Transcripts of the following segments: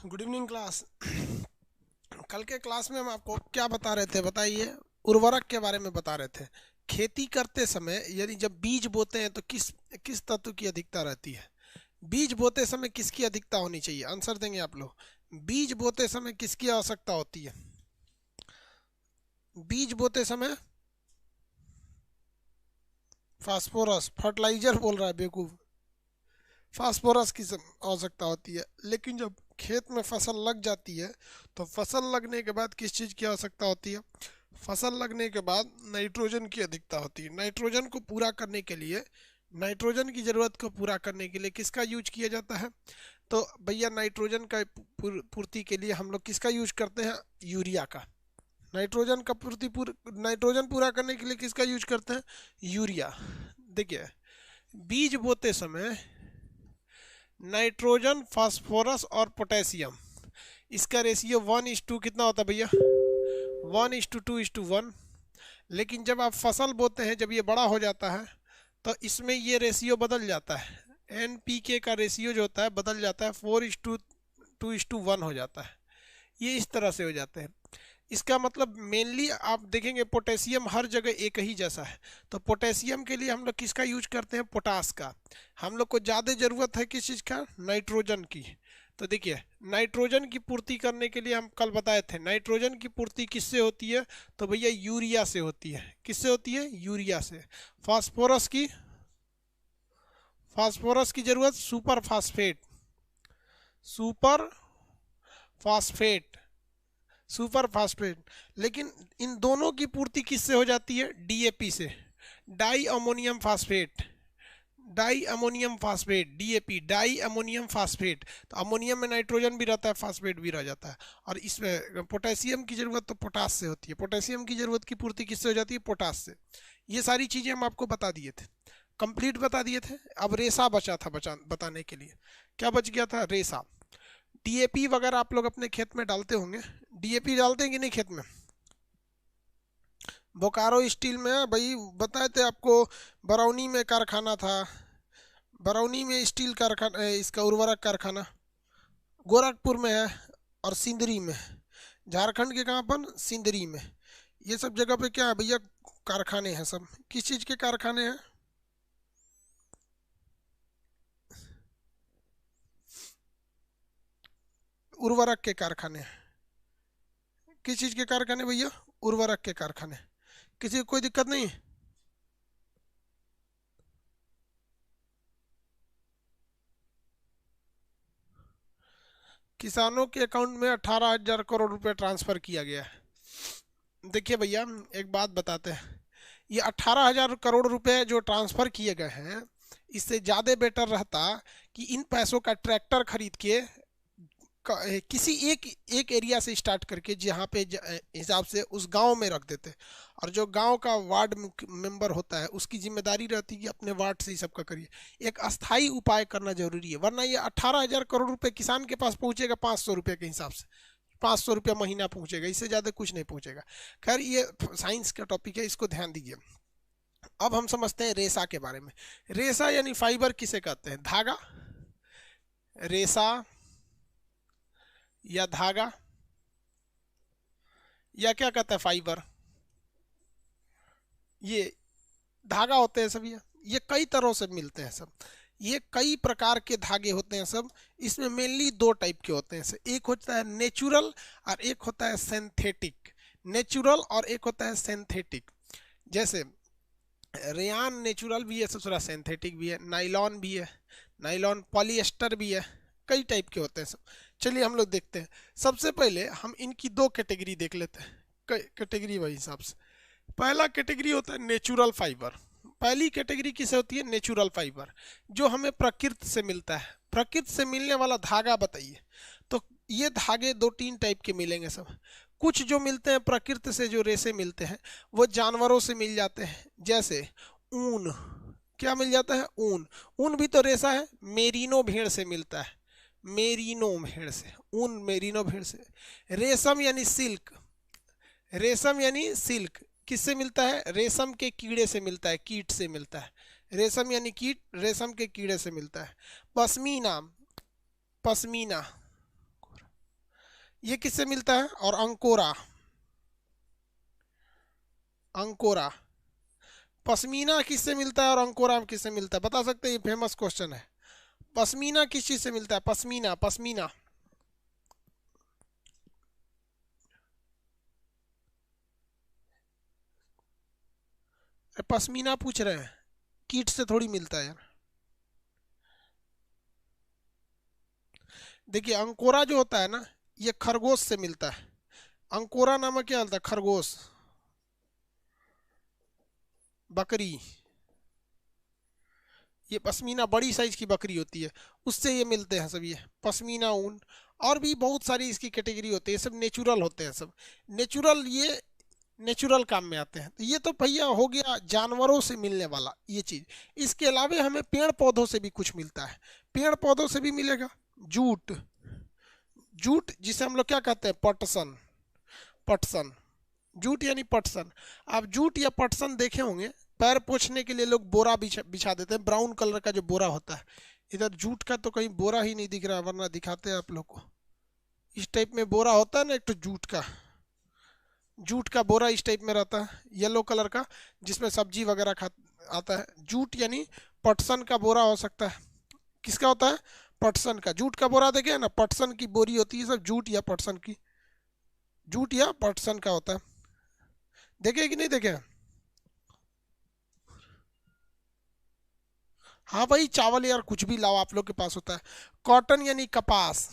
Good evening class. कल के class में हम आपको क्या बता रहे थे बताइए। उर्वरक के बारे में बता रहे थे। खेती करते समय यदि जब बीज बोते हैं तो किस किस तत्व की अधिकता रहती है। बीज बोते समय किसकी अधिकता होनी चाहिए, आंसर देंगे आप लोग। बीज बोते समय किसकी आवश्यकता होती है? बीज बोते समय फास्फोरस, फर्टिलाइजर बोल रहा है बेवकूफ। फास्फोरस की आवश्यकता होती है। लेकिन जब खेत में फसल लग जाती है तो फसल लगने के बाद किस चीज़ की आवश्यकता होती है? फसल लगने के बाद नाइट्रोजन की अधिकता होती है। नाइट्रोजन को पूरा करने के लिए, नाइट्रोजन की ज़रूरत को पूरा करने के लिए किसका यूज किया जाता है? तो भैया नाइट्रोजन का पूर्ति के लिए हम लोग किसका यूज करते हैं? यूरिया का। नाइट्रोजन का नाइट्रोजन पूरा करने के लिए किसका यूज करते हैं? यूरिया। देखिए, बीज बोते समय नाइट्रोजन, फास्फोरस और पोटेशियम, इसका रेशियो 1:2 कितना होता है भैया? 1:2:1। लेकिन जब आप फसल बोते हैं, जब ये बड़ा हो जाता है तो इसमें ये रेशियो बदल जाता है। NPK का रेशियो जो होता है बदल जाता है, 4:2:1 हो जाता है। ये इस तरह से हो जाते हैं। इसका मतलब मेनली आप देखेंगे पोटेशियम हर जगह एक ही जैसा है। तो पोटेशियम के लिए हम लोग किसका यूज करते हैं? पोटास का। हम लोग को ज़्यादा ज़रूरत है किस चीज़ का? नाइट्रोजन की। तो देखिए, नाइट्रोजन की पूर्ति करने के लिए हम कल बताए थे, नाइट्रोजन की पूर्ति किससे होती है? तो भैया यूरिया से होती है। किससे होती है? यूरिया से। फास्फोरस की, फास्फोरस की जरूरत super phosphate, super phosphate, super phosphate. लेकिन इन दोनों की पूर्ति किससे हो जाती है? DAP से, di ammonium phosphate. Di ammonium phosphate, DAP, di ammonium phosphate. तो अमोनियम में नाइट्रोजन भी रहता है, फास्फेट भी रह जाता है। और इसमें पोटेशियम की जरूरत तो पोटास से होती है। पोटेशियम की जरूरत की पूर्ति किससे हो जाती है? पोटास से। ये सारी चीज़ें हम आपको बता दिए थे, कंप्लीट बता दिए थे। अब रेसा बचा था बताने के लिए। क्या बच गया था? रेसा। DAP वगैरह आप लोग अपने खेत में डालते होंगे। DAP डालते हैं कि नहीं खेत में? बोकारो स्टील में भाई बताए थे आपको, बरौनी में कारखाना था, बरौनी में स्टील कारखाना, इसका उर्वरक कारखाना गोरखपुर में है और सिंदरी में। झारखंड के कहाँ पर? सिंदरी में। ये सब जगह पे क्या है भैया? कारखाने हैं सब। किस चीज़ के कारखाने हैं? उर्वरक के कारखाने। किस चीज़ के कारखाने भैया? उर्वरक के कारखाने। किसी को कोई दिक्कत नहीं? किसानों के अकाउंट में 18,000 करोड़ रुपए ट्रांसफर किया गया है। देखिए भैया, एक बात बताते हैं, ये 18,000 करोड़ रुपए जो ट्रांसफर किए गए हैं, इससे ज़्यादा बेटर रहता कि इन पैसों का ट्रैक्टर खरीद के किसी एक एरिया से स्टार्ट करके जहाँ पे हिसाब से उस गांव में रख देते। और जो गांव का वार्ड मेंबर होता है उसकी जिम्मेदारी रहती है कि अपने वार्ड से ही सबका करिए। एक अस्थाई उपाय करना जरूरी है, वरना ये 18,000 करोड़ रुपए किसान के पास पहुंचेगा 500 रुपये के हिसाब से। 500 रुपया महीना पहुंचेगा, इससे ज़्यादा कुछ नहीं पहुंचेगा। खैर, ये साइंस का टॉपिक है, इसको ध्यान दीजिए। अब हम समझते हैं रेशा के बारे में। रेशा यानी फाइबर किसे कहते हैं? धागा, रेशा या धागा, या क्या कहता है? फाइबर। ये धागा होते हैं सब। ये कई तरह से मिलते हैं सब। ये कई प्रकार के धागे होते हैं सब। इसमें मेनली दो टाइप के होते हैं सब। एक होता है नेचुरल और एक होता है सिंथेटिक। नेचुरल और एक होता है सिंथेटिक। जैसे रेयान नेचुरल भी है, दूसरा सिंथेटिक भी है। नाइलॉन भी है, नाइलॉन, पॉलिएस्टर भी है। कई टाइप के होते हैं सब। चलिए हम लोग देखते हैं। सबसे पहले हम इनकी दो कैटेगरी देख लेते हैं, कैटेगरी वही हिसाब से। पहला कैटेगरी होता है नेचुरल फाइबर। पहली कैटेगरी किसे होती है? नेचुरल फाइबर, जो हमें प्रकृति से मिलता है। प्रकृति से मिलने वाला धागा बताइए। तो ये धागे दो तीन टाइप के मिलेंगे सब। कुछ जो मिलते हैं प्रकृति से, जो रेशे मिलते हैं, वो जानवरों से मिल जाते हैं। जैसे ऊन, क्या मिल जाता है? ऊन। ऊन भी तो रेशा है। मेरिनो भेड़ से मिलता है, मेरिनो भेड़ से ऊन, मेरिनो भेड़ से। रेशम यानी सिल्क, रेशम यानी सिल्क किससे मिलता है? रेशम के कीड़े से मिलता है, कीट से मिलता है। रेशम यानी कीट, रेशम के कीड़े से मिलता है। पश्मीना, पश्मीना, ये किससे मिलता है? और अंकोरा, अंकोरा। पश्मीना किससे मिलता है और अंकोरा किससे मिलता है? बता सकते हैं? ये फेमस क्वेश्चन है। पश्मीना किस चीज से मिलता है? पश्मीना, पश्मीना। पश्मीना पूछ रहे हैं, कीट से थोड़ी मिलता है यार। देखिए अंकोरा जो होता है ना, ये खरगोश से मिलता है। अंकोरा नामक क्या होता है? खरगोश, बकरी। ये पश्मीना बड़ी साइज की बकरी होती है, उससे ये मिलते हैं सब, ये पश्मीना ऊन। और भी बहुत सारी इसकी कैटेगरी होती है, सब नेचुरल होते हैं सब। नेचुरल, ये नेचुरल काम में आते हैं। तो ये तो भैया हो गया जानवरों से मिलने वाला ये चीज। इसके अलावा हमें पेड़ पौधों से भी कुछ मिलता है। पेड़ पौधों से भी मिलेगा जूट, जूट जिसे हम लोग क्या कहते हैं? पटसन, पटसन। जूट यानी पटसन। आप जूट या पटसन देखे होंगे, पैर पोछने के लिए लोग बोरा बिछा बिछा देते हैं, ब्राउन कलर का जो बोरा होता है। इधर जूट का तो कहीं बोरा ही नहीं दिख रहा, वरना दिखाते हैं आप लोग को। इस टाइप में बोरा होता है ना एक तो जूट का, जूट का बोरा इस टाइप में रहता है, येलो कलर का, जिसमें सब्जी वगैरह खा आता है। जूट यानी पटसन का बोरा हो सकता है। किसका होता है? पटसन का। जूट का बोरा देखे ना, पटसन की बोरी होती है सब, जूट या पटसन की, जूट या पटसन का होता है। देखे कि नहीं देखे? हाँ भाई, चावल यार कुछ भी लाओ, आप लोग के पास होता है। कॉटन यानी कपास,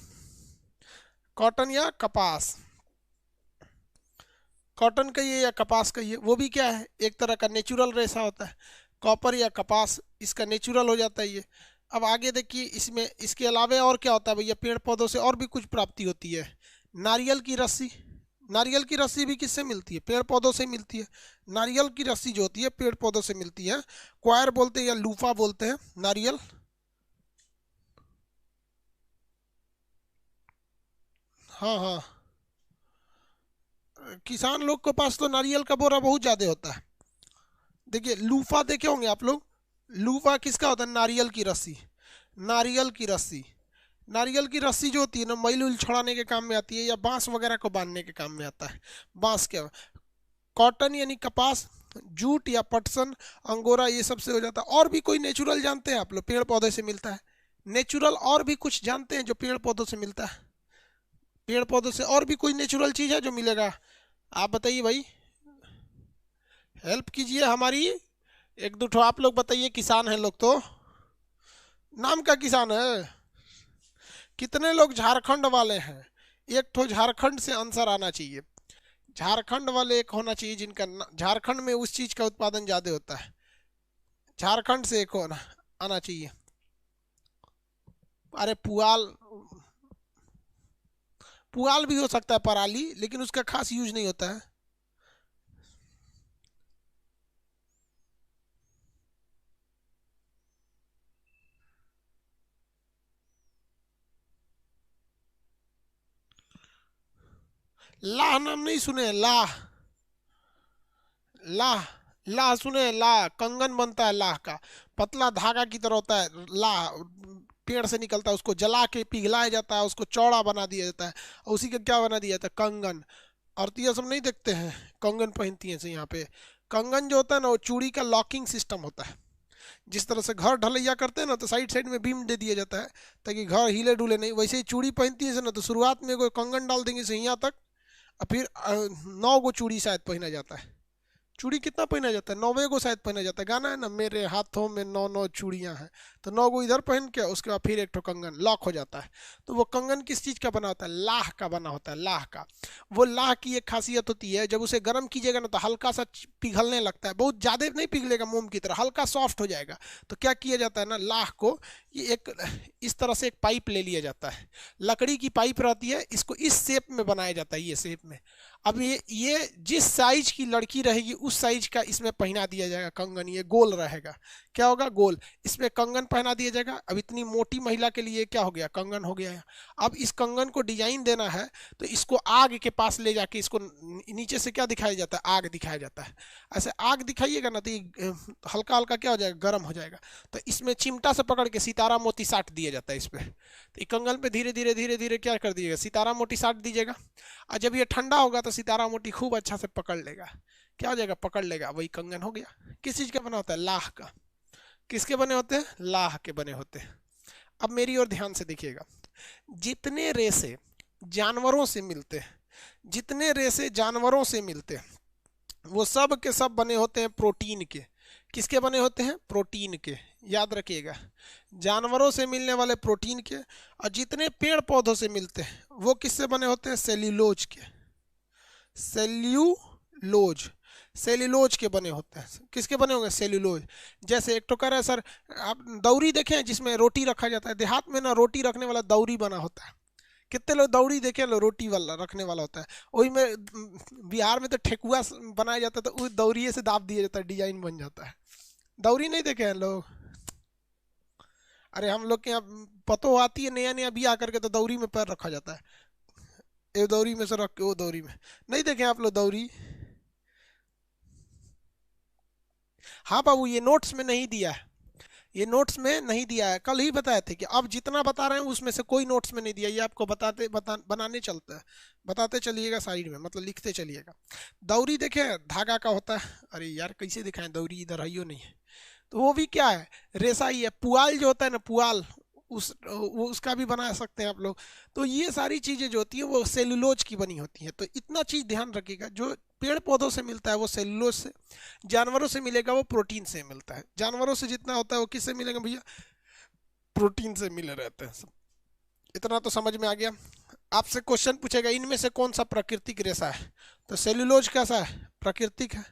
कॉटन या कपास, कॉटन कहिए या कपास कहिए, वो भी क्या है? एक तरह का नेचुरल रेशा होता है। कॉपर या कपास, इसका नेचुरल हो जाता है ये। अब आगे देखिए, इसमें इसके अलावा और क्या होता है भैया? पेड़ पौधों से और भी कुछ प्राप्ति होती है। नारियल की रस्सी, नारियल की रस्सी भी किससे मिलती है? पेड़ पौधों से मिलती है। नारियल की रस्सी जो होती है पेड़ पौधों से मिलती है। क्वायर बोलते हैं या लूफा बोलते हैं नारियल। हाँ हाँ, किसान लोग के पास तो नारियल का बोरा बहुत ज्यादा होता है। देखिए लूफा देखे होंगे आप लोग। लूफा किसका होता है? नारियल की रस्सी, नारियल की रस्सी। नारियल की रस्सी जो होती है ना, मैल उल छुड़ाने के काम में आती है, या बांस वगैरह को बांधने के काम में आता है। बांस के। कॉटन यानी कपास, जूट या पटसन, अंगोरा, ये सबसे हो जाता है। और भी कोई नेचुरल जानते हैं आप लोग? पेड़ पौधे से मिलता है नेचुरल। और भी कुछ जानते हैं जो पेड़ पौधों से मिलता है? पेड़ पौधों से और भी कोई नेचुरल चीज है जो मिलेगा? आप बताइए भाई, हेल्प कीजिए हमारी। एक दो ठो आप लोग बताइए, किसान हैं लोग तो। नाम का किसान है? कितने लोग झारखंड वाले हैं? एक ठो झारखंड से आंसर आना चाहिए। झारखंड वाले एक होना चाहिए जिनका झारखंड में उस चीज का उत्पादन ज्यादा होता है। झारखंड से एक होना आना चाहिए। अरे पुआल, पुआल भी हो सकता है, पराली, लेकिन उसका खास यूज नहीं होता है। लाह नाम नहीं सुने? लाह, लाह, लाह सुने? लाह कंगन बनता है लाह का, पतला धागा की तरह होता है लाह। पेड़ से निकलता है, उसको जला के पिघलाया जाता है, उसको चौड़ा बना दिया जाता है, और उसी का क्या बना दिया जाता है? कंगन। औरतियाँ सब नहीं देखते हैं कंगन पहनती हैं से यहाँ पे। कंगन जो होता है ना, वो चूड़ी का लॉकिंग सिस्टम होता है। जिस तरह से घर ढलैया करते हैं ना, तो साइड साइड में बीम दे दिया जाता है ताकि घर हिले डुले नहीं, वैसे ही चूड़ी पहनती है से ना, तो शुरुआत में कोई कंगन डाल देंगे से यहाँ तक, और फिर 9 गो चूड़ी शायद पहना जाता है। चूड़ी कितना पहना जाता है? 9वें को शायद पहना जाता है। गाना है ना, मेरे हाथों में 9 9 चूड़ियां हैं। तो 9 गो इधर पहन के उसके बाद फिर एक ठो कंगन लॉक हो जाता है। तो वो कंगन किस चीज़ का बना होता है? लाह का बना होता है, लाह का। वो लाह की एक खासियत होती है, जब उसे गर्म कीजिएगा ना, तो हल्का सा पिघलने लगता है। बहुत ज़्यादा नहीं पिघलेगा मोम की तरह, हल्का सॉफ्ट हो जाएगा। तो क्या किया जाता है ना, लाह को ये एक इस तरह से एक पाइप ले लिया जाता है। लकड़ी की पाइप रहती है, इसको इस शेप में बनाया जाता है, ये शेप में। अब ये जिस साइज की लड़की रहेगी उस साइज का इसमें पहना दिया जाएगा कंगन, ये गोल रहेगा, क्या होगा, गोल, इसमें कंगन पहना दिया जाएगा। अब इतनी मोटी महिला के लिए क्या हो गया, कंगन हो गया है। अब इस कंगन को डिजाइन देना है तो इसको आग के पास ले जाके इसको नीचे से क्या दिखाया जाता है, आग दिखाया जाता है। ऐसे आग दिखाइएगा ना तो ये हल्का हल्का क्या हो जाएगा, गर्म हो जाएगा। तो इसमें चिमटा से पकड़ के सितारा मोती साट दिया जाता है इस पे। तो ये कंगन पे धीरे धीरे धीरे धीरे क्या कर दीजिएगा, सितारा मोती साट दीजिएगा। और जब ये ठंडा होगा तो सितारा मोती खूब अच्छा से पकड़ लेगा, क्या हो जाएगा, पकड़ लेगा, वही कंगन हो गया। किस चीज का बना होता है, लाह का। किसके बने होते हैं, लाह के बने होते हैं। अब मेरी ओर ध्यान से देखिएगा, जितने रेशे जानवरों से मिलते हैं, जितने रेशे जानवरों से मिलते हैं वो सब के सब बने होते हैं प्रोटीन के। किसके बने होते हैं, प्रोटीन के, याद रखिएगा, जानवरों से मिलने वाले प्रोटीन के। और जितने पेड़ पौधों से मिलते हैं वो किससे बने होते हैं, सेल्यूलोज के, सेल्यूलोज, सेल्यूलोज के बने होते हैं। किसके बने होंगे, सेल्यूलोज। जैसे एक तो कह रहा है सर, आप दौरी देखे हैं जिसमें रोटी रखा जाता है, देहात में ना रोटी रखने वाला दौरी बना होता है। कितने लोग दौरी देखे लो, रोटी वाला रखने वाला होता है, वही में बिहार में तो ठेकुआ बनाया जाता है, तो उस दौरी से दाब दिया जाता है, डिजाइन बन जाता है। दौरी नहीं देखे हैं लोग, अरे हम लोग के यहाँ पतो आती है नया नया बिया करके तो दौरी में पैर रखा जाता है, ये दौरी में से रख के वो दौरी में। नहीं देखे आप लोग दौरी, हाँ बाबू ये नोट्स में नहीं दिया है, ये नोट्स में नहीं दिया है, कल ही बताए थे कि अब जितना बता रहे हैं उसमें से कोई नोट्स में नहीं दिया, ये आपको बनाने चलता है, बताते चलिएगा साइड में, मतलब लिखते चलिएगा। दौरी देखे धागा का होता है, अरे यार कैसे दिखाएं, दौरी इधर आइयो नहीं है, तो वो भी क्या है, रेशा ही है। पुआल जो होता है ना, पुआल, उसका भी बना सकते हैं आप लोग। तो ये सारी चीज़ें जो होती हैं वो सेलुलोज की बनी होती हैं। तो इतना चीज़ ध्यान रखिएगा, जो पेड़ पौधों से मिलता है वो सेलुलोज से, जानवरों से मिलेगा वो प्रोटीन से मिलता है। जानवरों से जितना होता है वो किससे मिलेगा भैया, प्रोटीन से मिले रहते हैं सब। इतना तो समझ में आ गया। आपसे क्वेश्चन पूछेगा इनमें से कौन सा प्राकृतिक रेशा है, तो सेलुलोज कैसा है, प्राकृतिक है।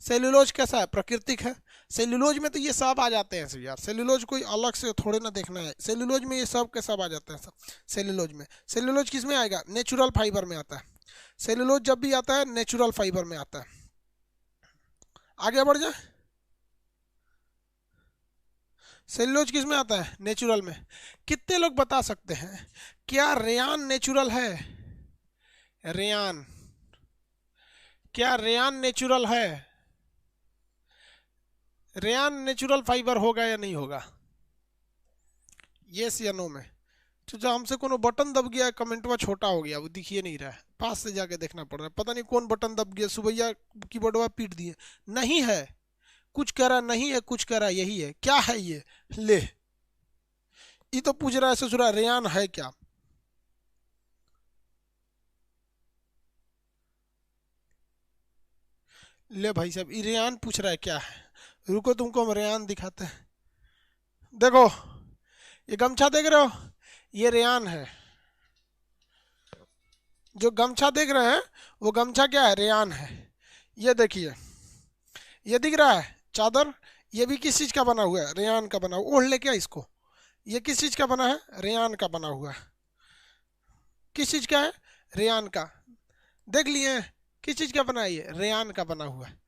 सेलुलोज कैसा है, प्राकृतिक है। सेलुलोज में तो ये सब आ जाते हैं सब यार, सेलुलोज कोई अलग से थोड़े ना देखना है, सेलुलोज में ये सब के सब आ जाते हैं सब। सेलुलोज में, सेलुलोज किस में आएगा, नेचुरल फाइबर में आता है। सेलुलोज जब भी आता है नेचुरल फाइबर में आता है। आगे बढ़ जाए, सेलुलोज किस में आता है, नेचुरल में। कितने लोग बता सकते हैं क्या रेयान नेचुरल है, रेयान, क्या रेयान नेचुरल है, रेयान नेचुरल फाइबर होगा या नहीं होगा, यस या नो में। तो जो हमसे कोनो बटन दब गया, कमेंटवा छोटा हो गया, वो दिखिए नहीं रहा है, पास से जाके देखना पड़ रहा है, पता नहीं कौन बटन दब गया, सुबैया कीबोर्डवा पीट दिए। नहीं है, कुछ कह रहा नहीं है, कुछ कह रहा यही है, क्या है ये, ले ये तो पूछ रहा है ससुरा रेयान है क्या। ले भाई साहब, ये रेयान पूछ रहा है क्या है, रुको तुमको हम रेयान दिखाते हैं। देखो ये गमछा देख रहे हो, ये रेयान है। जो गमछा देख रहे हैं वो गमछा क्या है, रेयान है। ये देखिए, ये दिख रहा है चादर, ये भी किस चीज का बना हुआ है, रेयान का बना हुआ। ओढ़ ले क्या इसको, ये किस चीज का बना है, रेयान का बना हुआ है। किस चीज का है, रेयान का। देख लिए किस चीज का बना है, ये रेयान का बना हुआ है।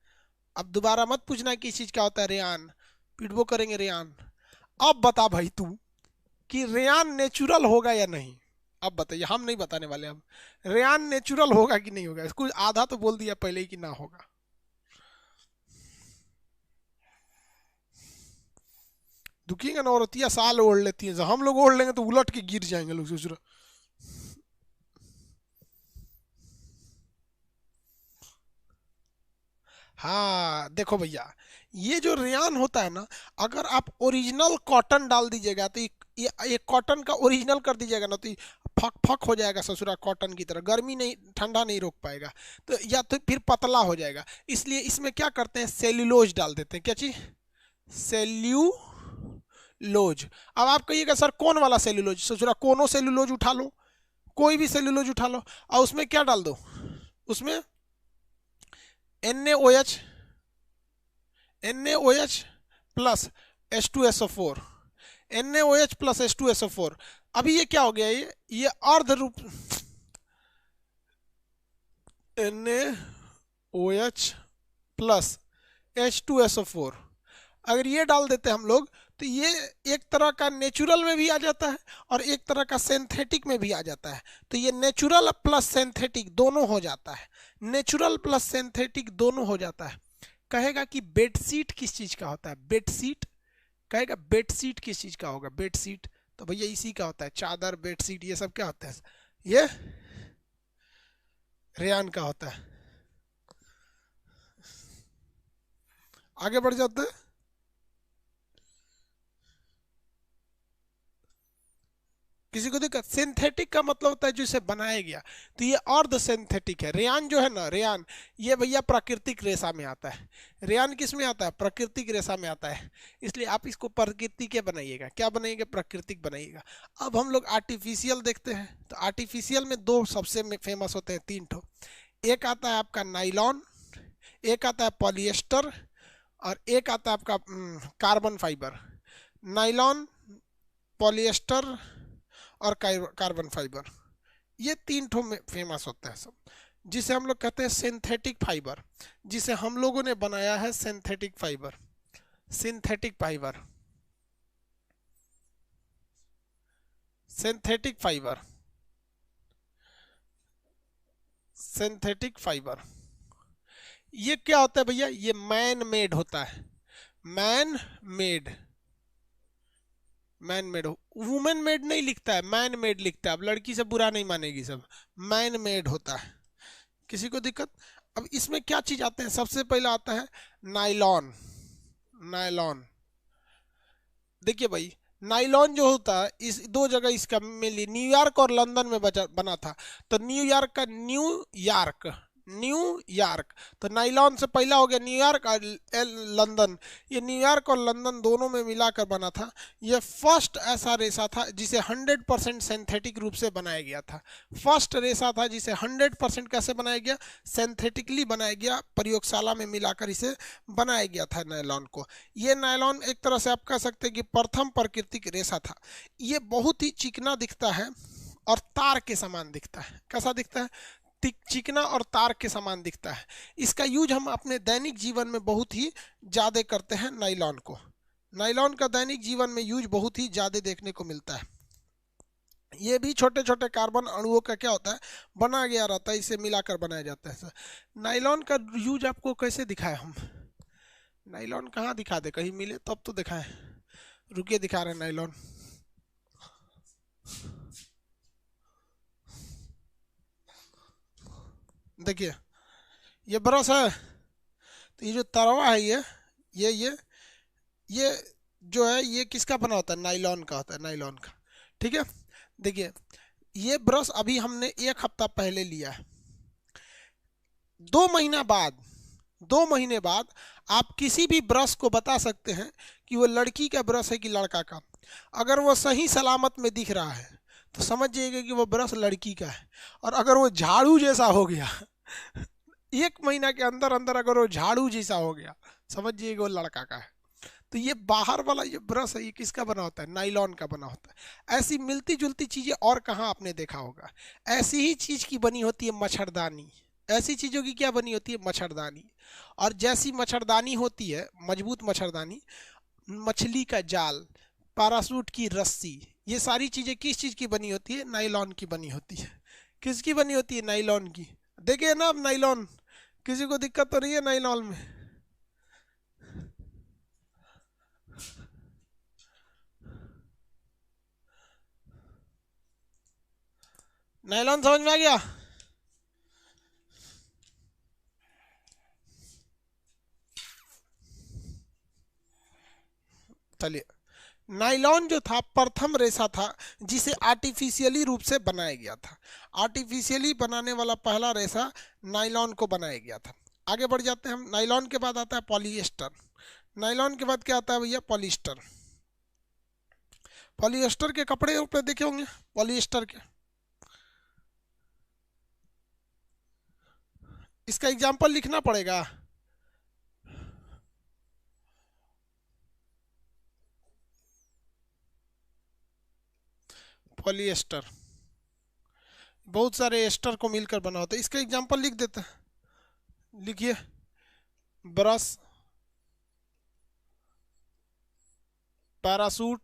अब दोबारा मत पूछना किस चीज का होता है रेयान, पिटबो करेंगे रेयान। अब बता भाई तू कि रेयान नेचुरल होगा या नहीं, अब बताइए, हम नहीं बताने वाले। अब रेयान नेचुरल होगा कि नहीं होगा, कुछ आधा तो बोल दिया पहले ही कि ना होगा। दुखिएगा ना, औरतिया साल ओढ़ लेती है, हम लोग ओढ़ लेंगे तो उलट के गिर जाएंगे लोग, सोच रहे। हाँ देखो भैया, ये जो रेयान होता है ना, अगर आप ओरिजिनल कॉटन डाल दीजिएगा तो ये कॉटन का ओरिजिनल कर दीजिएगा ना, तो ये फक फक हो जाएगा ससुरा, कॉटन की तरह गर्मी नहीं, ठंडा नहीं रोक पाएगा। तो या तो फिर पतला हो जाएगा, इसलिए इसमें क्या करते हैं, सेल्यूलोज डाल देते हैं। क्या चीज, सेल्यूलोज। अब आप कहिएगा सर कौन वाला सेल्यूलोज, ससुरा कोनो सेल्यूलोज उठा लो, कोई भी सेल्यूलोज उठा लो, और उसमें क्या डाल दो, उसमें NaOH, NaOH plus H2SO4, NaOH plus H2SO4। अभी ये क्या हो गया, ये अर्ध रूप, NaOH प्लस H2SO4। अगर ये डाल देते हम लोग तो ये एक तरह का नेचुरल में भी आ जाता है और एक तरह का सिंथेटिक में भी आ जाता है। तो ये नेचुरल प्लस सिंथेटिक दोनों हो जाता है, नेचुरल प्लस सिंथेटिक दोनों हो जाता है। कहेगा कि बेडशीट किस चीज का होता है, बेडशीट कहेगा बेडशीट किस चीज का होगा, बेडशीट तो भैया इसी का होता है, चादर बेडशीट ये सब क्या होता है, ये रेयान का होता है। आगे बढ़ जाते हैं। किसी को दिक्कत, सिंथेटिक का मतलब होता है जो इसे बनाया गया, तो ये अर्ध सिंथेटिक है। रेयान जो है ना, रेयान ये भैया प्राकृतिक रेशा में आता है। रेयान किस में आता है, प्राकृतिक रेशा में आता है, इसलिए आप इसको प्रकृति के बनाइएगा, क्या बनाइएगा, प्राकृतिक बनाइएगा। अब हम लोग आर्टिफिशियल देखते हैं, तो आर्टिफिशियल में दो सबसे फेमस होते हैं, तीन ठो। एक आता है आपका नाइलॉन, एक आता है पॉलिएस्टर और एक आता है आपका कार्बन फाइबर। नाइलॉन, पॉलिएस्टर और कार्बन फाइबर, ये तीन ठो में फेमस होता है सब, जिसे हम लोग कहते हैं सिंथेटिक फाइबर, जिसे हम लोगों ने बनाया है synthetic fibre. Synthetic fibre, synthetic fibre, synthetic fibre, ये क्या होता है भैया, ये मैन मेड होता है, man made. Man made, women made नहीं लिखता है, मैन मेड लिखता है। अब लड़की से बुरा नहीं मानेगी सब, मैन मेड होता है। किसी को दिक्कत। अब इसमें क्या चीज आते हैं, सबसे पहला आता है नाइलॉन। नाइलॉन देखिए भाई, नाइलॉन जो होता है इस दो जगह इसका मिली, न्यूयॉर्क और लंदन में बना था। तो न्यूयॉर्क का न्यूयॉर्क, न्यूयॉर्क, तो नाइलॉन से पहला हो गया न्यूयॉर्क और लंदन, ये न्यूयॉर्क और लंदन दोनों में मिलाकर बना था। ये फर्स्ट ऐसा रेशा था जिसे 100% सिंथेटिक रूप से बनाया गया था। फर्स्ट रेशा था जिसे 100% कैसे बनाया गया, सिंथेटिकली बनाया गया, प्रयोगशाला में मिलाकर इसे बनाया गया था नायलॉन को। ये नायलॉन एक तरह से आप कह सकते हैं कि प्रथम प्राकृतिक रेशा था। ये बहुत ही चिकना दिखता है और तार के समान दिखता है। कैसा दिखता है, चिकना और तार के समान दिखता है। इसका यूज हम अपने दैनिक जीवन में बहुत ही ज़्यादा करते हैं नायलॉन को। नायलॉन का दैनिक जीवन में यूज बहुत ही ज़्यादा देखने को मिलता है। ये भी छोटे छोटे कार्बन अणुओं का क्या होता है, बना गया रहता है, इसे मिलाकर बनाया जाता है। नायलॉन का यूज आपको कैसे दिखाए हम, नायलॉन कहाँ दिखा दे, कहीं मिले तब तो दिखाएं। रुकिए दिखा रहे हैं नायलॉन। देखिए ये ब्रश है, तो ये जो तरवा है ये जो है ये किसका बना होता है, नायलॉन का होता है, नायलॉन का। ठीक है, देखिए ये ब्रश अभी हमने 1 हफ्ता पहले लिया है। 2 महीने बाद आप किसी भी ब्रश को बता सकते हैं कि वो लड़की का ब्रश है कि लड़का का। अगर वो सही सलामत में दिख रहा है तो समझ जाइएगा कि वो ब्रश लड़की का है। और अगर वो झाड़ू जैसा हो गया 1 महीना के अंदर अंदर अगर वो झाड़ू जैसा हो गया, समझ जाइएगा वो लड़का का है। तो ये बाहर वाला ये ब्रश है, ये किसका बना होता है, नायलॉन का बना होता है। ऐसी मिलती जुलती चीज़ें और कहाँ आपने देखा होगा। ऐसी ही चीज़ की बनी होती है मच्छरदानी, ऐसी चीज़ों की क्या बनी होती है, मच्छरदानी। और जैसी मच्छरदानी होती है, मजबूत मच्छरदानी, मछली का जाल, पैराशूट की रस्सी, ये सारी चीज़ें किस चीज़ की बनी होती है, नायलॉन की बनी होती है। किसकी बनी होती है, नायलॉन की। देखिए ना अब नायलॉन, किसी को दिक्कत तो नहीं है नायलॉन में। नायलॉन समझ में आ गया। चलिए, नायलॉन जो था प्रथम रेशा था जिसे आर्टिफिशियली रूप से बनाया गया था। आर्टिफिशियली बनाने वाला पहला रेशा नायलॉन को बनाया गया था। आगे बढ़ जाते हैं हम। नायलॉन के बाद आता है पॉलिएस्टर। नायलॉन के बाद क्या आता है भैया, पॉलिएस्टर। पॉलिएस्टर के कपड़े ऊपर देखे होंगे, पॉलिएस्टर के। इसका एग्जाम्पल लिखना पड़ेगा। पॉलिएस्टर बहुत सारे एस्टर को मिलकर बना होता है। इसका एग्जाम्पल लिख देते हैं, लिखिए ब्रश, पैरासूट,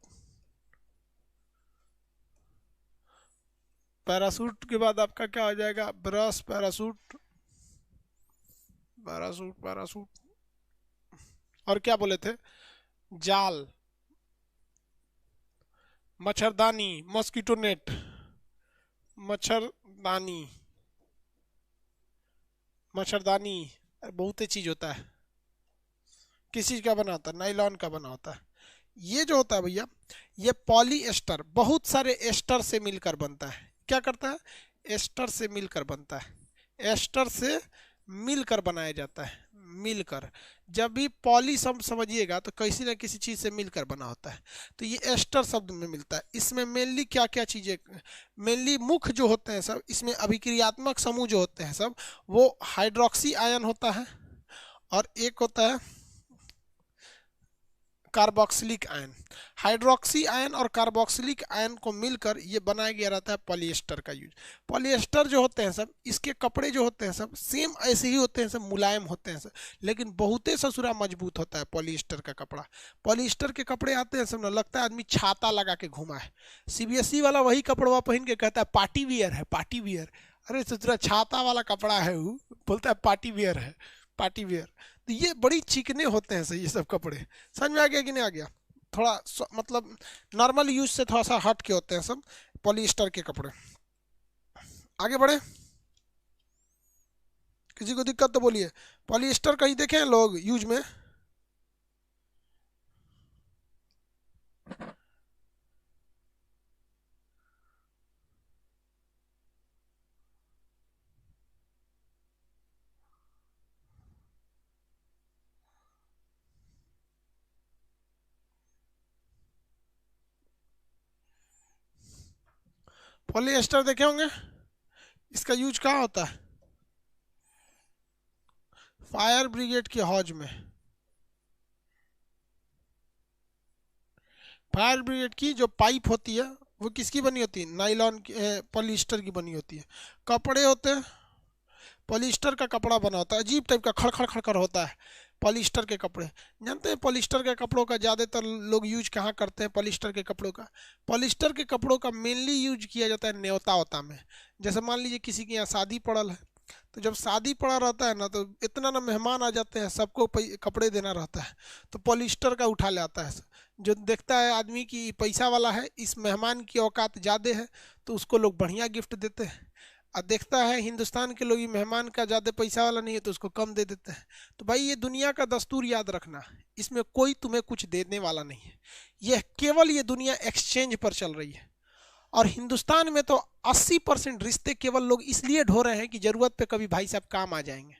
पैरासूट के बाद आपका क्या हो जाएगा, ब्रश, पैरासूट, पैरासूट, पैरासूट, और क्या बोले थे, जाल, मच्छरदानी, मॉस्किटो नेट, मच्छरदानी, मच्छरदानी, बहुत ही चीज होता है, किस चीज का बना होता है, नाइलॉन का बना होता है। ये जो होता है भैया, ये पॉलीएस्टर बहुत सारे एस्टर से मिलकर बनता है। क्या करता है, एस्टर से मिलकर बनता है, एस्टर से मिलकर बनाया जाता है, मिलकर। जब भी पॉली शब्द समझिएगा तो किसी न किसी चीज से मिलकर बना होता है, तो ये एस्टर शब्द में मिलता है। इसमें मेनली क्या क्या चीजें, मेनली मुख्य जो होते हैं सब, इसमें अभिक्रियात्मक समूह जो होते हैं सब, वो हाइड्रोक्सी आयन होता है, और एक होता है कार्बोक्सिलिक आयन। हाइड्रोक्सी आयन और कार्बोक्सिलिक आयन को मिलकर ये बनाया गया रहता है पॉलिएस्टर का यूज। पॉलिएस्टर जो होते हैं सब, इसके कपड़े जो होते हैं सब सेम ऐसे ही होते हैं सब, मुलायम होते हैं सब, लेकिन बहुते ससुरा मजबूत होता है पॉलिएस्टर का कपड़ा। पॉलिएस्टर के कपड़े आते हैं सब ना, लगता है आदमी छाता लगा के घुमा है। सीबीएसई वाला वही कपड़वा पहन के कहता है पार्टी वियर है, पार्टी वियर। अरे ससुरा छाता वाला कपड़ा है, वो बोलता है पार्टी वियर है, पार्टी वियर। तो ये बड़ी चिकने होते हैं सर ये सब कपड़े। समझ में आ गया कि नहीं आ गया, थोड़ा मतलब नॉर्मल यूज से थोड़ा सा हट के होते हैं सब पॉलिएस्टर के कपड़े। आगे बढ़े, किसी को दिक्कत तो बोलिए। पॉलिएस्टर कहीं देखे हैं लोग यूज में, पॉलिएस्टर देखे होंगे। इसका यूज कहाँ होता है, फायर ब्रिगेड के हौज में। फायर ब्रिगेड की जो पाइप होती है वो किसकी बनी होती है, नाइलॉन की, पॉलिएस्टर की बनी होती है। कपड़े होते हैं, पॉलिएस्टर का कपड़ा बना होता है, अजीब टाइप का खड़ खड़ खड़ होता है पॉलिएस्टर के कपड़े। जानते हैं पॉलिएस्टर के कपड़ों का ज़्यादातर लोग यूज कहाँ करते हैं, पॉलिएस्टर के कपड़ों का, पॉलिएस्टर के कपड़ों का मेनली यूज किया जाता है न्योता वोता में। जैसे मान लीजिए किसी के यहाँ शादी पड़ल है, तो जब शादी पड़ा रहता है ना, तो इतना ना मेहमान आ जाते हैं, सबको कपड़े देना रहता है, तो पॉलिएस्टर का उठा ले आता है। जो देखता है आदमी की पैसा वाला है, इस मेहमान की औकात ज़्यादा है, तो उसको लोग बढ़िया गिफ्ट देते हैं। और देखता है हिंदुस्तान के लोग मेहमान का ज़्यादा पैसा वाला नहीं है, तो उसको कम दे देते हैं। तो भाई ये दुनिया का दस्तूर याद रखना, इसमें कोई तुम्हें कुछ देने वाला नहीं है, यह केवल ये दुनिया एक्सचेंज पर चल रही है। और हिंदुस्तान में तो 80% रिश्ते केवल लोग इसलिए ढो रहे हैं कि जरूरत पे कभी भाई साहब काम आ जाएंगे।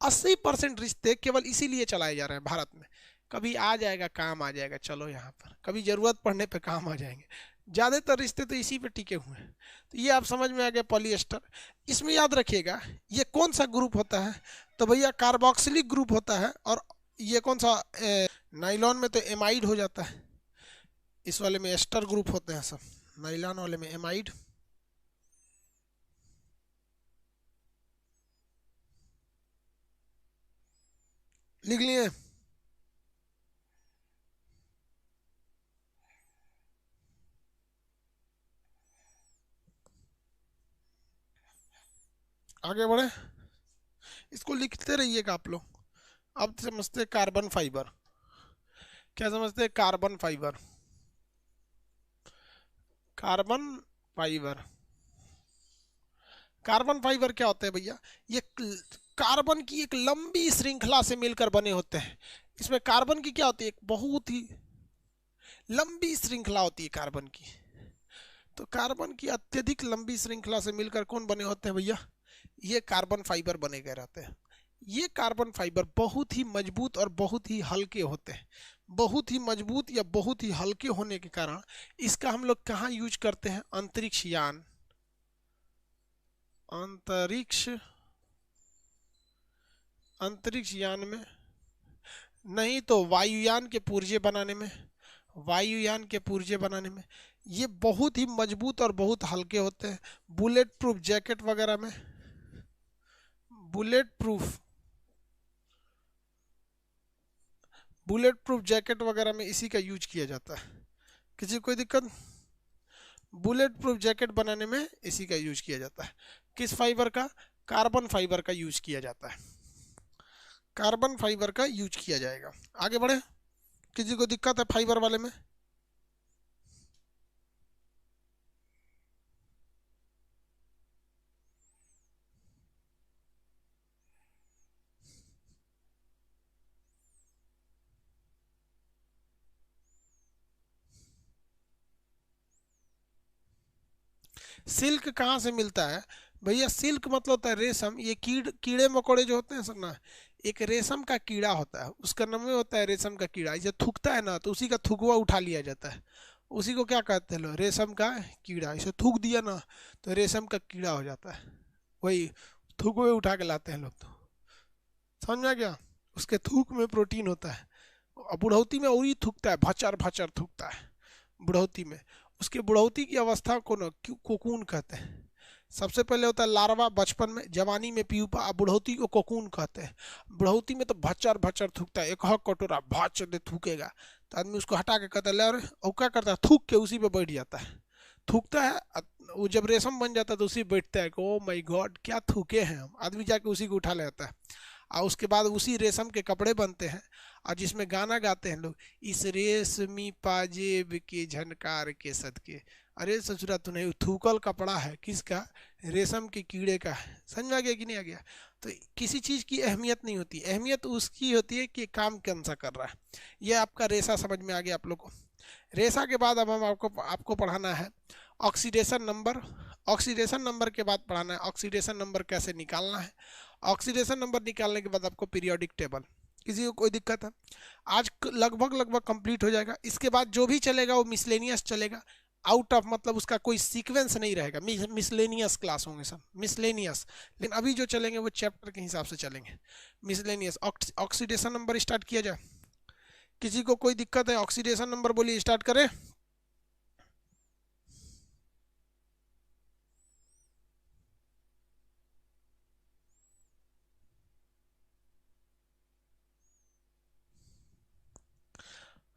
80% रिश्ते केवल इसीलिए चलाए जा रहे हैं भारत में, कभी आ जाएगा काम आ जाएगा, चलो यहाँ पर कभी जरूरत पड़ने पे काम आ जाएंगे। ज़्यादातर रिश्ते तो इसी पे टिके हुए हैं। तो ये आप समझ में आ गया पॉलिएस्टर। इसमें याद रखिएगा ये कौन सा ग्रुप होता है, तो भैया कार्बोक्सिलिक ग्रुप होता है। और ये कौन सा, नाइलॉन में तो एमाइड हो जाता है, इस वाले में एस्टर ग्रुप होते हैं सब, नाइलॉन वाले में एमाइड। लिख लिए, आगे बढ़े, इसको लिखते रहिएगा आप लोग। अब समझते कार्बन फाइबर, क्या समझते हैं carbon fibre, carbon fibre. Carbon fibre क्या होते हैं भैया, ये कार्बन की एक लंबी श्रृंखला से मिलकर बने होते हैं। इसमें कार्बन की क्या होती है, एक बहुत ही लंबी श्रृंखला होती है कार्बन की। तो कार्बन की अत्यधिक लंबी श्रृंखला से मिलकर कौन बने होते हैं भैया, ये कार्बन फाइबर बने गए रहते हैं। ये कार्बन फाइबर बहुत ही मजबूत और बहुत ही हल्के होते हैं। बहुत ही मजबूत या बहुत ही हल्के होने के कारण इसका हम लोग कहाँ यूज करते हैं, अंतरिक्ष यान, अंतरिक्ष, अंतरिक्ष यान में, नहीं तो वायुयान के पुर्जे बनाने में, वायुयान के पुर्जे बनाने में ये बहुत ही मजबूत और बहुत हल्के होते हैं। बुलेट प्रूफ जैकेट वगैरह में, bullet proof bullet proof jacket वगैरह में इसी का यूज किया जाता है। किसी को कोई दिक्कत? बुलेट प्रूफ जैकेट बनाने में इसी का यूज किया जाता है। किस फाइबर का? कार्बन फाइबर का यूज किया जाता है। कार्बन फाइबर का यूज किया जाएगा। आगे बढ़े। किसी को दिक्कत है फाइबर वाले में? सिल्क कहाँ से मिलता है भैया? सिल्क मतलब होता है रेशम। ये कीड़े मकोड़े जो होते हैं सब ना, एक रेशम का कीड़ा होता है, उसका नाम में होता है रेशम का कीड़ा। इसे थूकता है ना, तो उसी का थुकवा उठा लिया जाता है, उसी को क्या कहते हैं लोग? रेशम का कीड़ा। इसे थूक दिया ना तो रेशम का कीड़ा हो जाता है, वही थूकवे उठा के लाते हैं लोग। तो समझ में आ गया? उसके थूक में प्रोटीन होता है। और बुढ़ौती में और ही थूकता है, भचर भचर थूकता है बुढ़ौती में। उसके बुढ़ौती की अवस्था को ना कोकून कहते हैं। सबसे पहले होता है लार्वा बचपन में, जवानी में प्यूपा, बुढ़ौती को कोकून कहते हैं। बुढ़ौती में तो भचर भचर थूकता है, एक हक कटोरा भच दे थूकेगा, तो आदमी उसको हटा के कहता है ले, और क्या करता है? थूक के उसी पे बैठ जाता है, थूकता है। वो जब रेशम बन जाता है तो उसी बैठता है कि ओ माय गॉड क्या थूके हैं हम। आदमी जाके उसी को उठा लेता है, और उसके बाद उसी रेशम के कपड़े बनते हैं, और जिसमें गाना गाते हैं लोग, इस रेशमी पाजेब के झनकार के सदके। अरे ससुरा तूने थूकल कपड़ा है, किसका? रेशम के कीड़े का है। समझ में आ गया कि नहीं आ गया? तो किसी चीज़ की अहमियत नहीं होती, अहमियत उसकी होती है कि काम कौन सा कर रहा है। यह आपका रेशा समझ में आ गया आप लोग को। रेशा के बाद अब हम आपको पढ़ाना है ऑक्सीडेशन नंबर। ऑक्सीडेशन नंबर के बाद पढ़ाना है ऑक्सीडेशन नंबर कैसे निकालना है। ऑक्सीडेशन नंबर निकालने के बाद आपको पीरियोडिक टेबल। किसी को कोई दिक्कत है? आज लगभग कंप्लीट हो जाएगा। इसके बाद जो भी चलेगा वो मिसलेनियस चलेगा। आउट ऑफ मतलब उसका कोई सीक्वेंस नहीं रहेगा, मिसलेनियस क्लास होंगे सब, मिसलेनियस। लेकिन अभी जो चलेंगे वो चैप्टर के हिसाब से चलेंगे। मिसलेनियस ऑक्सीडेशन नंबर स्टार्ट किया जाए। किसी को कोई दिक्कत है? ऑक्सीडेशन नंबर बोलिए, स्टार्ट करें।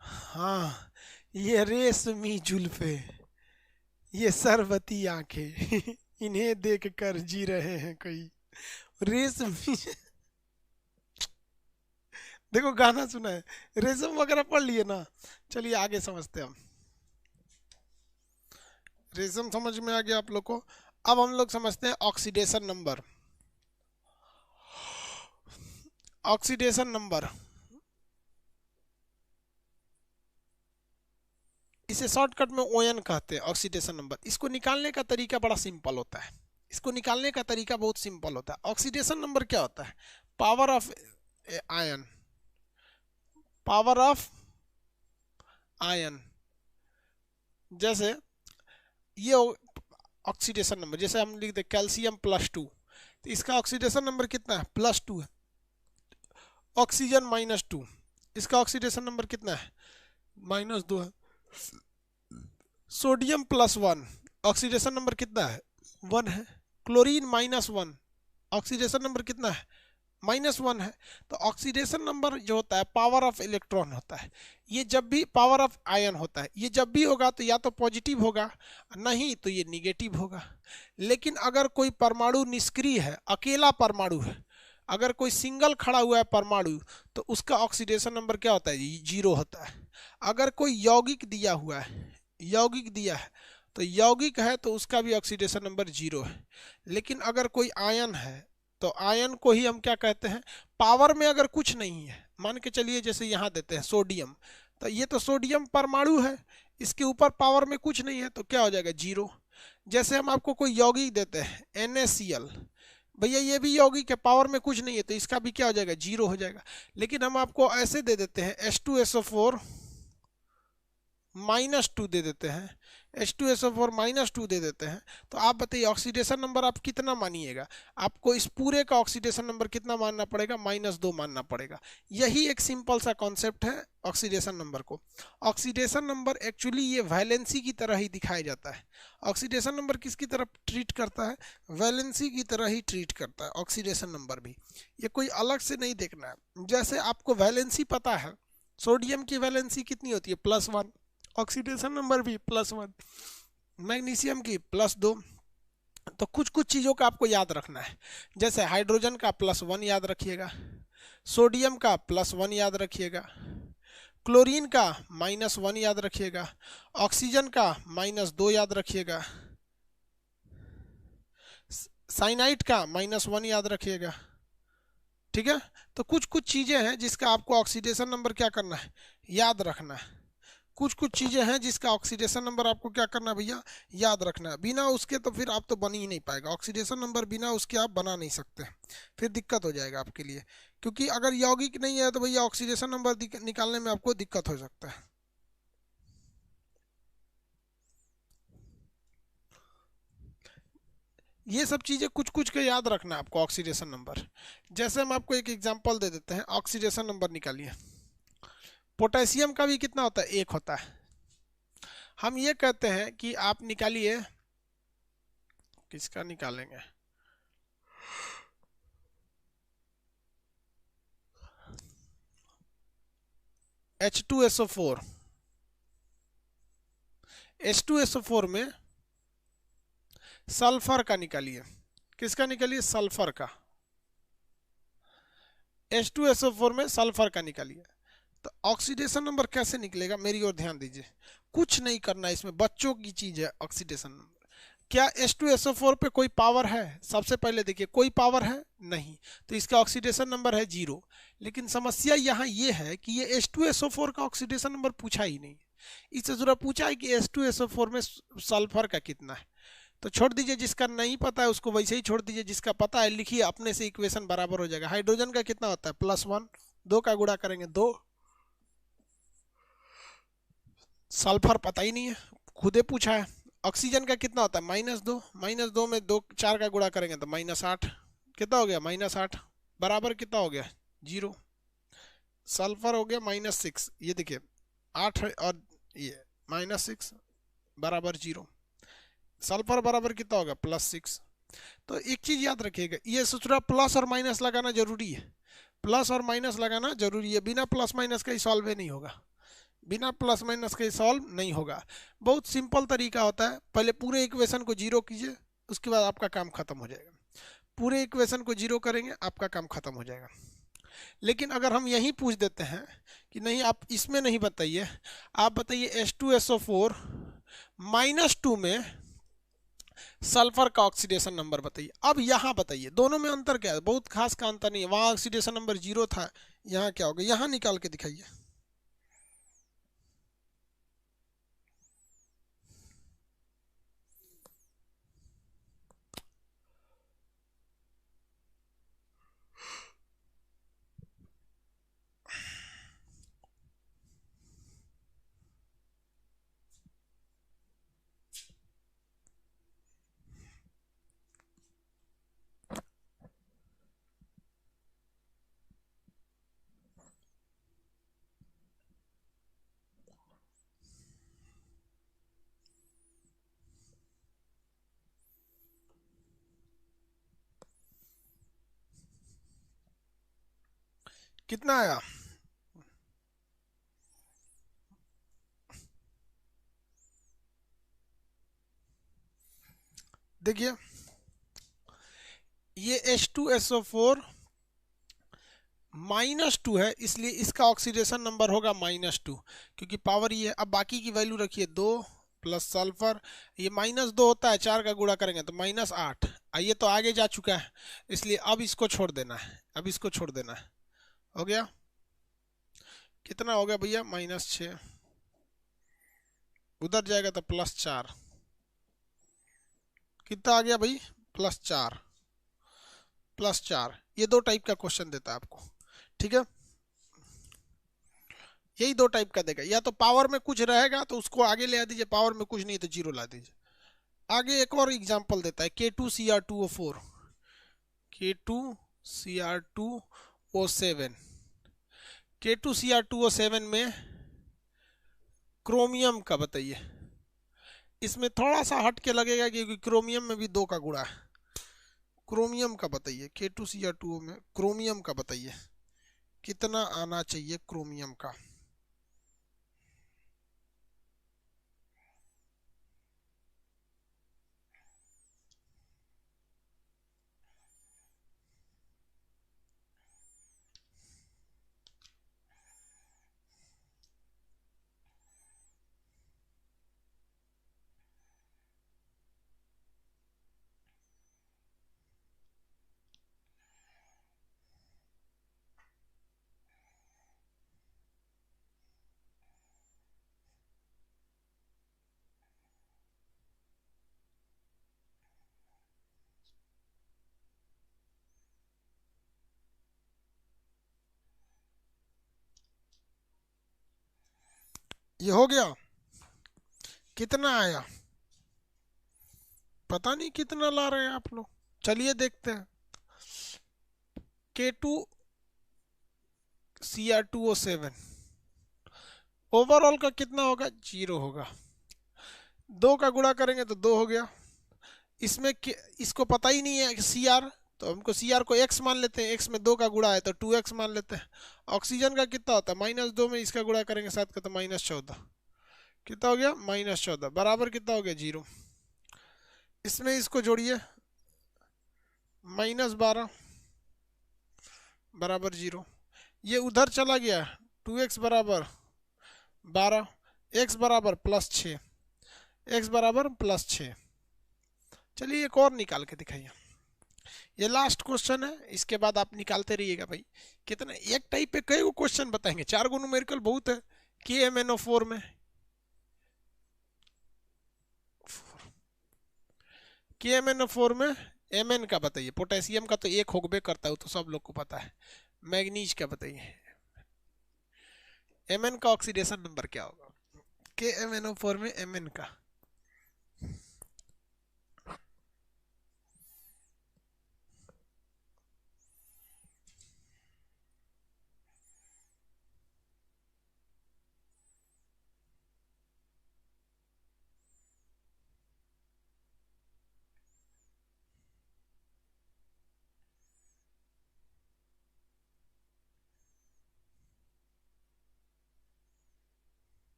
हाँ, ये रेशमी जुल्फे, ये सरबती आंखें इन्हें देख कर जी रहे हैं कई। रेशमी देखो गाना सुना है, रेशम वगैरह पढ़ लिए ना। चलिए आगे समझते हैं हम। रेशम समझ में आ गया आप लोग को। अब हम लोग समझते हैं ऑक्सीडेशन नंबर। ऑक्सीडेशन नंबर, इसे शॉर्टकट में ओएन कहते हैं, ऑक्सीडेशन नंबर। इसको निकालने का तरीका बड़ा सिंपल होता है। इसको निकालने का तरीका बहुत सिंपल होता है। ऑक्सीडेशन नंबर क्या होता है? Power of ion, power of ion. जैसे ये ऑक्सीडेशन नंबर, जैसे हम लिखते कैल्शियम +2, तो इसका ऑक्सीडेशन नंबर कितना है? +2 है। ऑक्सीजन -2, इसका ऑक्सीडेशन नंबर कितना है? -2 है। सोडियम +1, ऑक्सीडेशन नंबर कितना है? 1 है। क्लोरीन -1, ऑक्सीडेशन नंबर कितना है? -1 है। तो ऑक्सीडेशन नंबर जो होता है पावर ऑफ इलेक्ट्रॉन होता है। ये जब भी पावर ऑफ आयन होता है, ये जब भी होगा तो या तो पॉजिटिव होगा, नहीं तो ये निगेटिव होगा। लेकिन अगर कोई परमाणु निष्क्रिय है, अकेला परमाणु है, अगर कोई सिंगल खड़ा हुआ है परमाणु, तो उसका ऑक्सीडेशन नंबर क्या होता है? 0 होता है। अगर कोई यौगिक दिया हुआ है, यौगिक दिया है, तो यौगिक है तो उसका भी ऑक्सीडेशन नंबर 0 है। लेकिन अगर कोई आयन है तो आयन को ही हम क्या कहते हैं? पावर में अगर कुछ नहीं है, मान के चलिए जैसे यहाँ देते हैं सोडियम, तो ये तो सोडियम परमाणु है, इसके ऊपर पावर में कुछ नहीं है, तो क्या हो जाएगा? 0। जैसे हम आपको कोई यौगिक देते हैं NaCl, भैया ये भी यौगिक है, पावर में कुछ नहीं है, तो इसका भी क्या हो जाएगा? 0 हो जाएगा। लेकिन हम आपको ऐसे दे देते हैं H2SO4 -2 दे देते हैं, H2SO4 -2 दे देते हैं, तो आप बताइए ऑक्सीडेशन नंबर आप कितना मानिएगा? आपको इस पूरे का ऑक्सीडेशन नंबर कितना मानना पड़ेगा? -2 मानना पड़ेगा। यही एक सिंपल सा कॉन्सेप्ट है ऑक्सीडेशन नंबर को। ऑक्सीडेशन नंबर एक्चुअली ये वैलेंसी की तरह ही दिखाया जाता है। ऑक्सीडेशन नंबर किसकी तरफ ट्रीट करता है? वैलेंसी की तरह ही ट्रीट करता है। ऑक्सीडेशन नंबर भी ये कोई अलग से नहीं देखना है। जैसे आपको वैलेंसी पता है सोडियम की वैलेंसी कितनी होती है +1, ऑक्सीडेशन नंबर भी +1, मैग्नीशियम की +2। तो कुछ कुछ चीज़ों का आपको याद रखना है, जैसे हाइड्रोजन का +1 याद रखिएगा, सोडियम का +1 याद रखिएगा, क्लोरीन का -1 याद रखिएगा, ऑक्सीजन का -2 याद रखिएगा, साइनाइड का -1 याद रखिएगा। ठीक है, तो कुछ कुछ चीज़ें हैं जिसका आपको ऑक्सीडेशन नंबर क्या करना है, याद रखना है। कुछ कुछ चीज़ें हैं जिसका ऑक्सीडेशन नंबर आपको क्या करना है भैया, याद रखना है। बिना उसके तो फिर आप तो बन ही नहीं पाएगा ऑक्सीडेशन नंबर, बिना उसके आप बना नहीं सकते, फिर दिक्कत हो जाएगा आपके लिए। क्योंकि अगर यौगिक नहीं है तो भैया ऑक्सीडेशन नंबर निकालने में आपको दिक्कत हो सकता है। ये सब चीज़ें कुछ कुछ के याद रखना है आपको ऑक्सीडेशन नंबर। जैसे हम आपको एक एग्जांपल दे देते हैं, ऑक्सीडेशन नंबर निकालिए। पोटेशियम का भी कितना होता है, 1 होता है। हम ये कहते हैं कि आप निकालिए, किसका निकालेंगे, H2SO4। H2SO4 में सल्फर का निकालिए, किसका निकालिए, सल्फर का। H2SO4 में सल्फर का निकालिए। तो ऑक्सीडेशन नंबर कैसे निकलेगा, मेरी ओर ध्यान दीजिए, कुछ नहीं करना, इसमें बच्चों की चीज है ऑक्सीडेशन नंबर। क्या H2SO4 पे कोई पावर है, सबसे पहले देखिए कोई पावर है नहीं, तो इसका ऑक्सीडेशन नंबर है 0। लेकिन समस्या यहाँ ये है कि ये H2SO4 का ऑक्सीडेशन नंबर पूछा ही नहीं, इससे जरा पूछा है कि H2SO4 में सल्फर का कितना है। तो छोड़ दीजिए, जिसका नहीं पता है उसको वैसे ही छोड़ दीजिए, जिसका पता है लिखिए, अपने से इक्वेशन बराबर हो जाएगा। हाइड्रोजन का कितना होता है, +1, 2 का गुणा करेंगे 2, सल्फर पता ही नहीं है, खुदे पूछा है। ऑक्सीजन का कितना होता है, -2, -2 में 2 4 का गुणा करेंगे तो -8, कितना हो गया, -8, बराबर कितना हो गया, 0। सल्फर हो गया -6, ये देखिए 8 और ये -6 बराबर 0, सल्फर बराबर कितना होगा, +6। तो एक चीज याद रखिएगा, ये सूत्र प्लस और माइनस लगाना जरूरी है, प्लस और माइनस लगाना जरूरी है, बिना प्लस माइनस का ही सॉल्व नहीं होगा, बिना प्लस माइनस के सॉल्व नहीं होगा। बहुत सिंपल तरीका होता है, पहले पूरे इक्वेशन को 0 कीजिए, उसके बाद आपका काम खत्म हो जाएगा। पूरे इक्वेशन को 0 करेंगे, आपका काम खत्म हो जाएगा। लेकिन अगर हम यही पूछ देते हैं कि नहीं आप इसमें नहीं बताइए, आप बताइए H2SO4 -2 में सल्फर का ऑक्सीडेशन नंबर बताइए। अब यहाँ बताइए दोनों में अंतर क्या है, बहुत खास का अंतर नहीं है, वहाँ ऑक्सीडेशन नंबर 0 था, यहाँ क्या होगा, यहाँ निकाल के दिखाइए। कितना आया, देखिए ये H2SO4 -2 है, इसलिए इसका ऑक्सीडेशन नंबर होगा -2, क्योंकि पावर ये है। अब बाकी की वैल्यू रखिए 2 प्लस सल्फर, ये -2 होता है, 4 का गुणा करेंगे तो -8, ये तो आगे जा चुका है, इसलिए अब इसको छोड़ देना है, अब इसको छोड़ देना है। हो गया, कितना हो गया भैया, -6, उधर जाएगा तो +4, कितना आ गया भाई, +4, +4। ये 2 टाइप का क्वेश्चन देता है आपको, ठीक है, यही 2 टाइप का देगा, या तो पावर में कुछ रहेगा तो उसको आगे ले आ दीजिए, पावर में कुछ नहीं तो 0 ला दीजिए। आगे एक और एग्जांपल देता है, K2Cr2O4, K2Cr2O7, K2Cr2O7 में क्रोमियम का बताइए। इसमें थोड़ा सा हट के लगेगा क्योंकि क्रोमियम में भी 2 का गुणा है। क्रोमियम का बताइए, K2Cr2O में क्रोमियम का बताइए, कितना आना चाहिए क्रोमियम का। ये हो गया। कितना आया पता नहीं, कितना ला रहे हैं आप लोग, चलिए देखते हैं। K2Cr2O7 ओवरऑल का कितना होगा, 0 होगा। 2 का गुणा करेंगे तो 2 हो गया। इसमें इसको पता ही नहीं है सी आर, तो हमको सी आर को एक्स मान लेते हैं। एक्स में 2 का गुणा है तो 2x मान लेते हैं। ऑक्सीजन का कितना होता है, -2 में इसका गुणा करेंगे 7 का तो -14। कितना हो गया, -14 बराबर कितना हो गया, 0। इसमें इसको जोड़िए, -12 बराबर 0। ये उधर चला गया, 2x बराबर 12, x बराबर +6, x बराबर +6। चलिए एक और निकाल के दिखाइए। ये लास्ट क्वेश्चन है, इसके बाद आप निकालते रहिएगा भाई। कितना, एक टाइप पे कई क्वेश्चन बताएंगे, 4 गो न्यूमेरिकल बहुत है। KMnO4 में KMnO4 में Mn का बताइए। पोटेशियम का तो 1 होगबे करता है, तो सब लोग को पता है। मैग्नीज का बताइए, Mn का ऑक्सीडेशन नंबर क्या होगा, KMnO4 में Mn का।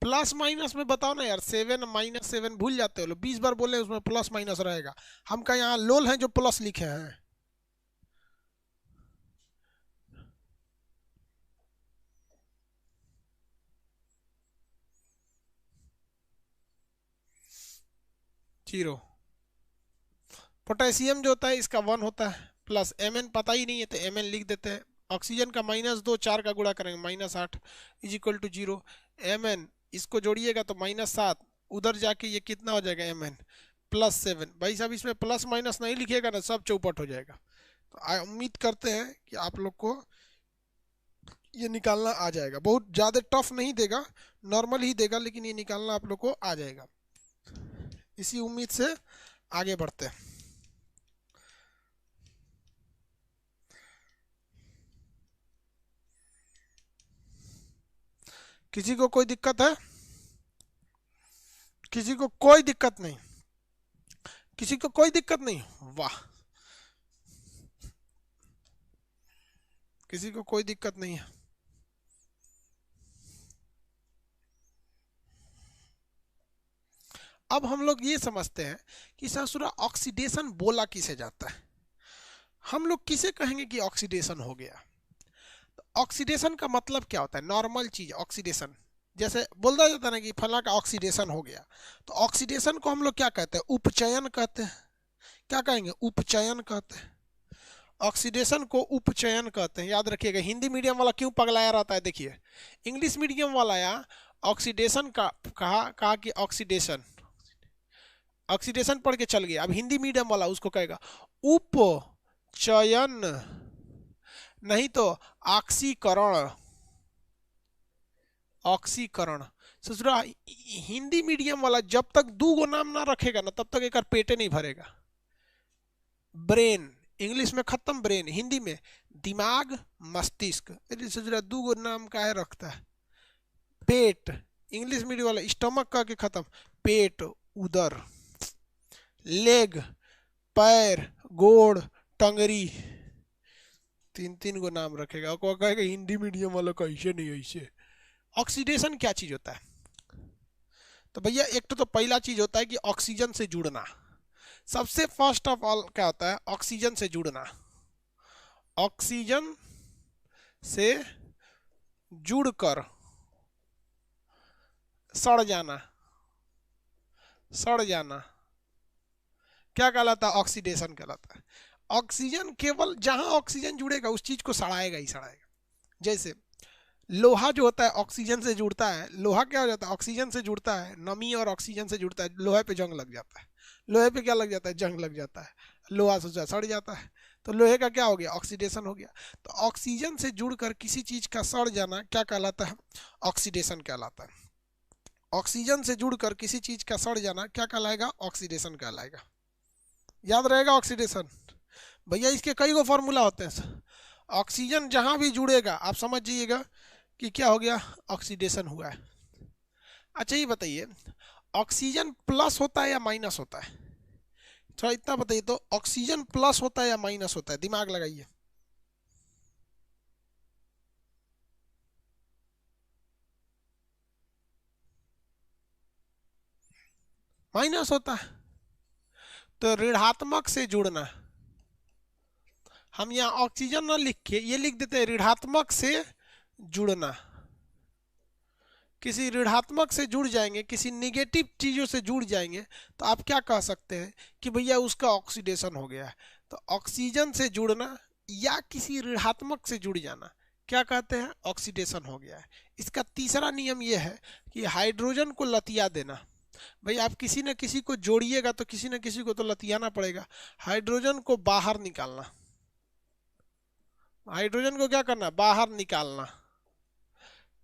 प्लस माइनस में बताओ ना यार, 7 -7 भूल जाते हो लोग, 20 बार बोले उसमें प्लस माइनस रहेगा। हम का यहाँ लोल हैं जो प्लस लिखे हैं। जीरो। पोटेशियम जो होता है इसका 1 होता है, प्लस Mn पता ही नहीं है तो Mn लिख देते हैं। ऑक्सीजन का -2, 4 का गुणा करेंगे -8 = 0। Mn इसको जोड़िएगा तो -7, उधर जाके ये कितना हो जाएगा, Mn +7। भाई साहब इसमें प्लस माइनस नहीं लिखिएगा ना, सब चौपट हो जाएगा। तो उम्मीद करते हैं कि आप लोग को ये निकालना आ जाएगा। बहुत ज़्यादा टफ नहीं देगा, नॉर्मल ही देगा, लेकिन ये निकालना आप लोग को आ जाएगा। इसी उम्मीद से आगे बढ़ते हैं। किसी को कोई दिक्कत है, किसी को कोई दिक्कत नहीं, किसी को कोई दिक्कत नहीं, वाह, किसी को कोई दिक्कत नहीं है। अब हम लोग ये समझते हैं कि ससुरा ऑक्सीडेशन बोला किसे जाता है। हम लोग किसे कहेंगे कि ऑक्सीडेशन हो गया। तो ऑक्सीडेशन का मतलब क्या होता है, नॉर्मल चीज ऑक्सीडेशन, जैसे बोला जाता है ना कि फला का ऑक्सीडेशन हो गया। तो ऑक्सीडेशन को हम लोग क्या कहते हैं, उपचयन कहते हैं। क्या कहेंगे, उपचयन कहते हैं। ऑक्सीडेशन को उपचयन कहते हैं, याद रखिएगा। हिंदी मीडियम वाला क्यों पगलाया रहता है, देखिए इंग्लिश मीडियम वाला या ऑक्सीडेशन का कहा कि ऑक्सीडेशन, ऑक्सीडेशन पढ़ के चल गया। अब हिंदी मीडियम वाला उसको कहेगा उपचयन, नहीं तो ऑक्सीकरण। ऑक्सीकरण ससुरा हिंदी मीडियम वाला जब तक 2 गो नाम ना रखेगा ना, तब तक एक पेटे नहीं भरेगा। ब्रेन इंग्लिश में खत्म, ब्रेन हिंदी में दिमाग मस्तिष्क। ससुरा 2 गो नाम का है रखता है। पेट इंग्लिश मीडियम वाला स्टमक का के खत्म, पेट उदर। लेग पैर गोड़ टंगरी, 3 गो नाम रखेगा। और कहेगा हिंदी मीडियम वाला का ऐसे नहीं ऐसे। ऑक्सीडेशन क्या चीज होता है, तो भैया एक तो पहला चीज होता है कि ऑक्सीजन से जुड़ना। सबसे फर्स्ट ऑफ ऑल क्या होता है, ऑक्सीजन से जुड़ना। ऑक्सीजन से जुड़कर सड़ जाना, सड़ जाना क्या कहलाता है, ऑक्सीडेशन कहलाता है। ऑक्सीजन केवल जहां ऑक्सीजन जुड़ेगा उस चीज को सड़ाएगा ही सड़ाएगा। जैसे लोहा जो होता है ऑक्सीजन से जुड़ता है, लोहा क्या हो जाता है, ऑक्सीजन से जुड़ता है, नमी और ऑक्सीजन से जुड़ता है, लोहे पे जंग लग जाता है। लोहे पे क्या लग जाता है, जंग लग जाता है, लोहा से सड़ जाता है। तो लोहे का क्या हो गया, ऑक्सीडेशन हो गया। तो ऑक्सीजन से जुड़कर किसी चीज का सड़ जाना क्या कहलाता है, ऑक्सीडेशन कहलाता है। ऑक्सीजन से जुड़कर किसी चीज का सड़ जाना क्या कहलाएगा, ऑक्सीडेशन कहलाएगा। याद रहेगा ऑक्सीडेशन भैया, इसके कई गो फॉर्मूला होते हैं। ऑक्सीजन जहां भी जुड़ेगा आप समझ जाइएगा कि क्या हो गया, ऑक्सीडेशन हुआ है। अच्छा ये बताइए, ऑक्सीजन प्लस होता है या माइनस होता है, थोड़ा इतना बताइए तो, ऑक्सीजन प्लस होता है या माइनस होता है, दिमाग लगाइए। माइनस होता है। तो ऋणात्मक से जुड़ना, हम यहाँ ऑक्सीजन ना लिख के ये लिख देते हैं ऋणात्मक से जुड़ना। किसी ऋणात्मक से जुड़ जाएंगे, किसी निगेटिव चीजों से जुड़ जाएंगे तो आप क्या कह सकते हैं कि भैया उसका ऑक्सीडेशन हो गया है। तो ऑक्सीजन से जुड़ना या किसी ऋणात्मक से जुड़ जाना क्या कहते हैं, ऑक्सीडेशन हो गया है। इसका तीसरा नियम यह है कि हाइड्रोजन को लतिया देना। भाई आप किसी न किसी को जोड़िएगा तो किसी न किसी को तो लतियाना पड़ेगा। हाइड्रोजन को बाहर निकालना, हाइड्रोजन को क्या करना, बाहर निकालना,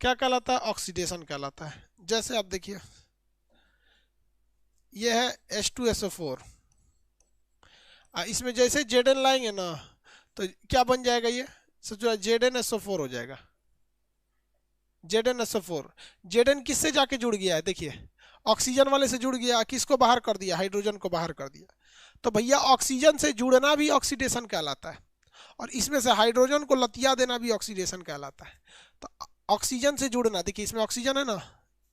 क्या कहलाता है, ऑक्सीडेशन कहलाता है। जैसे आप देखिए यह है H2SO4, इसमें जैसे Zn लाएंगे ना तो क्या बन जाएगा, ये सोचो ZnSO4 हो जाएगा। ZnSO4, Zn किससे जाके जुड़ गया है, देखिए ऑक्सीजन वाले से जुड़ गया, किसको बाहर कर दिया, हाइड्रोजन को बाहर कर दिया। तो भैया ऑक्सीजन से जुड़ना भी ऑक्सीडेशन कहलाता है, और इसमें से हाइड्रोजन को लतिया देना भी ऑक्सीडेशन कहलाता है। तो ऑक्सीजन से जुड़ना, देखिए इसमें ऑक्सीजन है ना,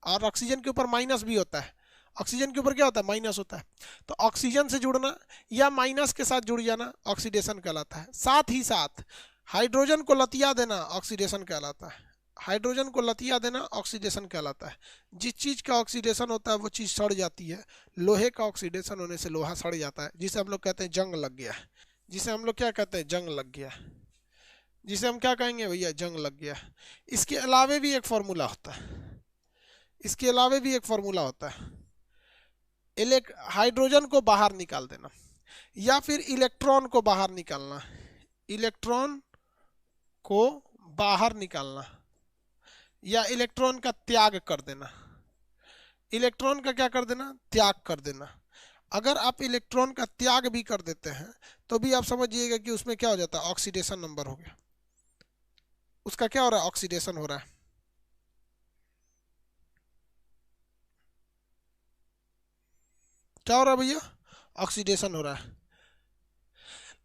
और ऑक्सीजन के ऊपर माइनस भी होता है, ऑक्सीजन के ऊपर क्या होता है, माइनस होता है। तो ऑक्सीजन से जुड़ना या माइनस के साथ जुड़ जाना ऑक्सीडेशन कहलाता है। साथ ही साथ हाइड्रोजन को लतिया देना ऑक्सीडेशन कहलाता है, हाइड्रोजन को लतिया देना ऑक्सीडेशन कहलाता है। जिस चीज़ का ऑक्सीडेशन होता है वो चीज़ सड़ जाती है। लोहे का ऑक्सीडेशन होने से लोहा सड़ जाता है, जिसे हम लोग कहते हैं जंग लग गया, जिसे हम लोग क्या कहते हैं, जंग लग गया, जिसे हम क्या कहेंगे भैया, जंग लग गया। इसके अलावे भी एक फॉर्मूला होता है, इसके अलावे भी एक फॉर्मूला होता है, हाइड्रोजन को बाहर निकाल देना या फिर इलेक्ट्रॉन को बाहर निकालना, इलेक्ट्रॉन को बाहर निकालना या इलेक्ट्रॉन का त्याग कर देना, इलेक्ट्रॉन का क्या कर देना, त्याग कर देना। अगर आप इलेक्ट्रॉन का त्याग भी कर देते हैं तो भी आप समझिएगा कि उसमें क्या हो जाता है, ऑक्सीडेशन नंबर हो गया, उसका क्या हो रहा है, ऑक्सीडेशन हो रहा है। क्या हो रहा है भैया, ऑक्सीडेशन हो रहा है।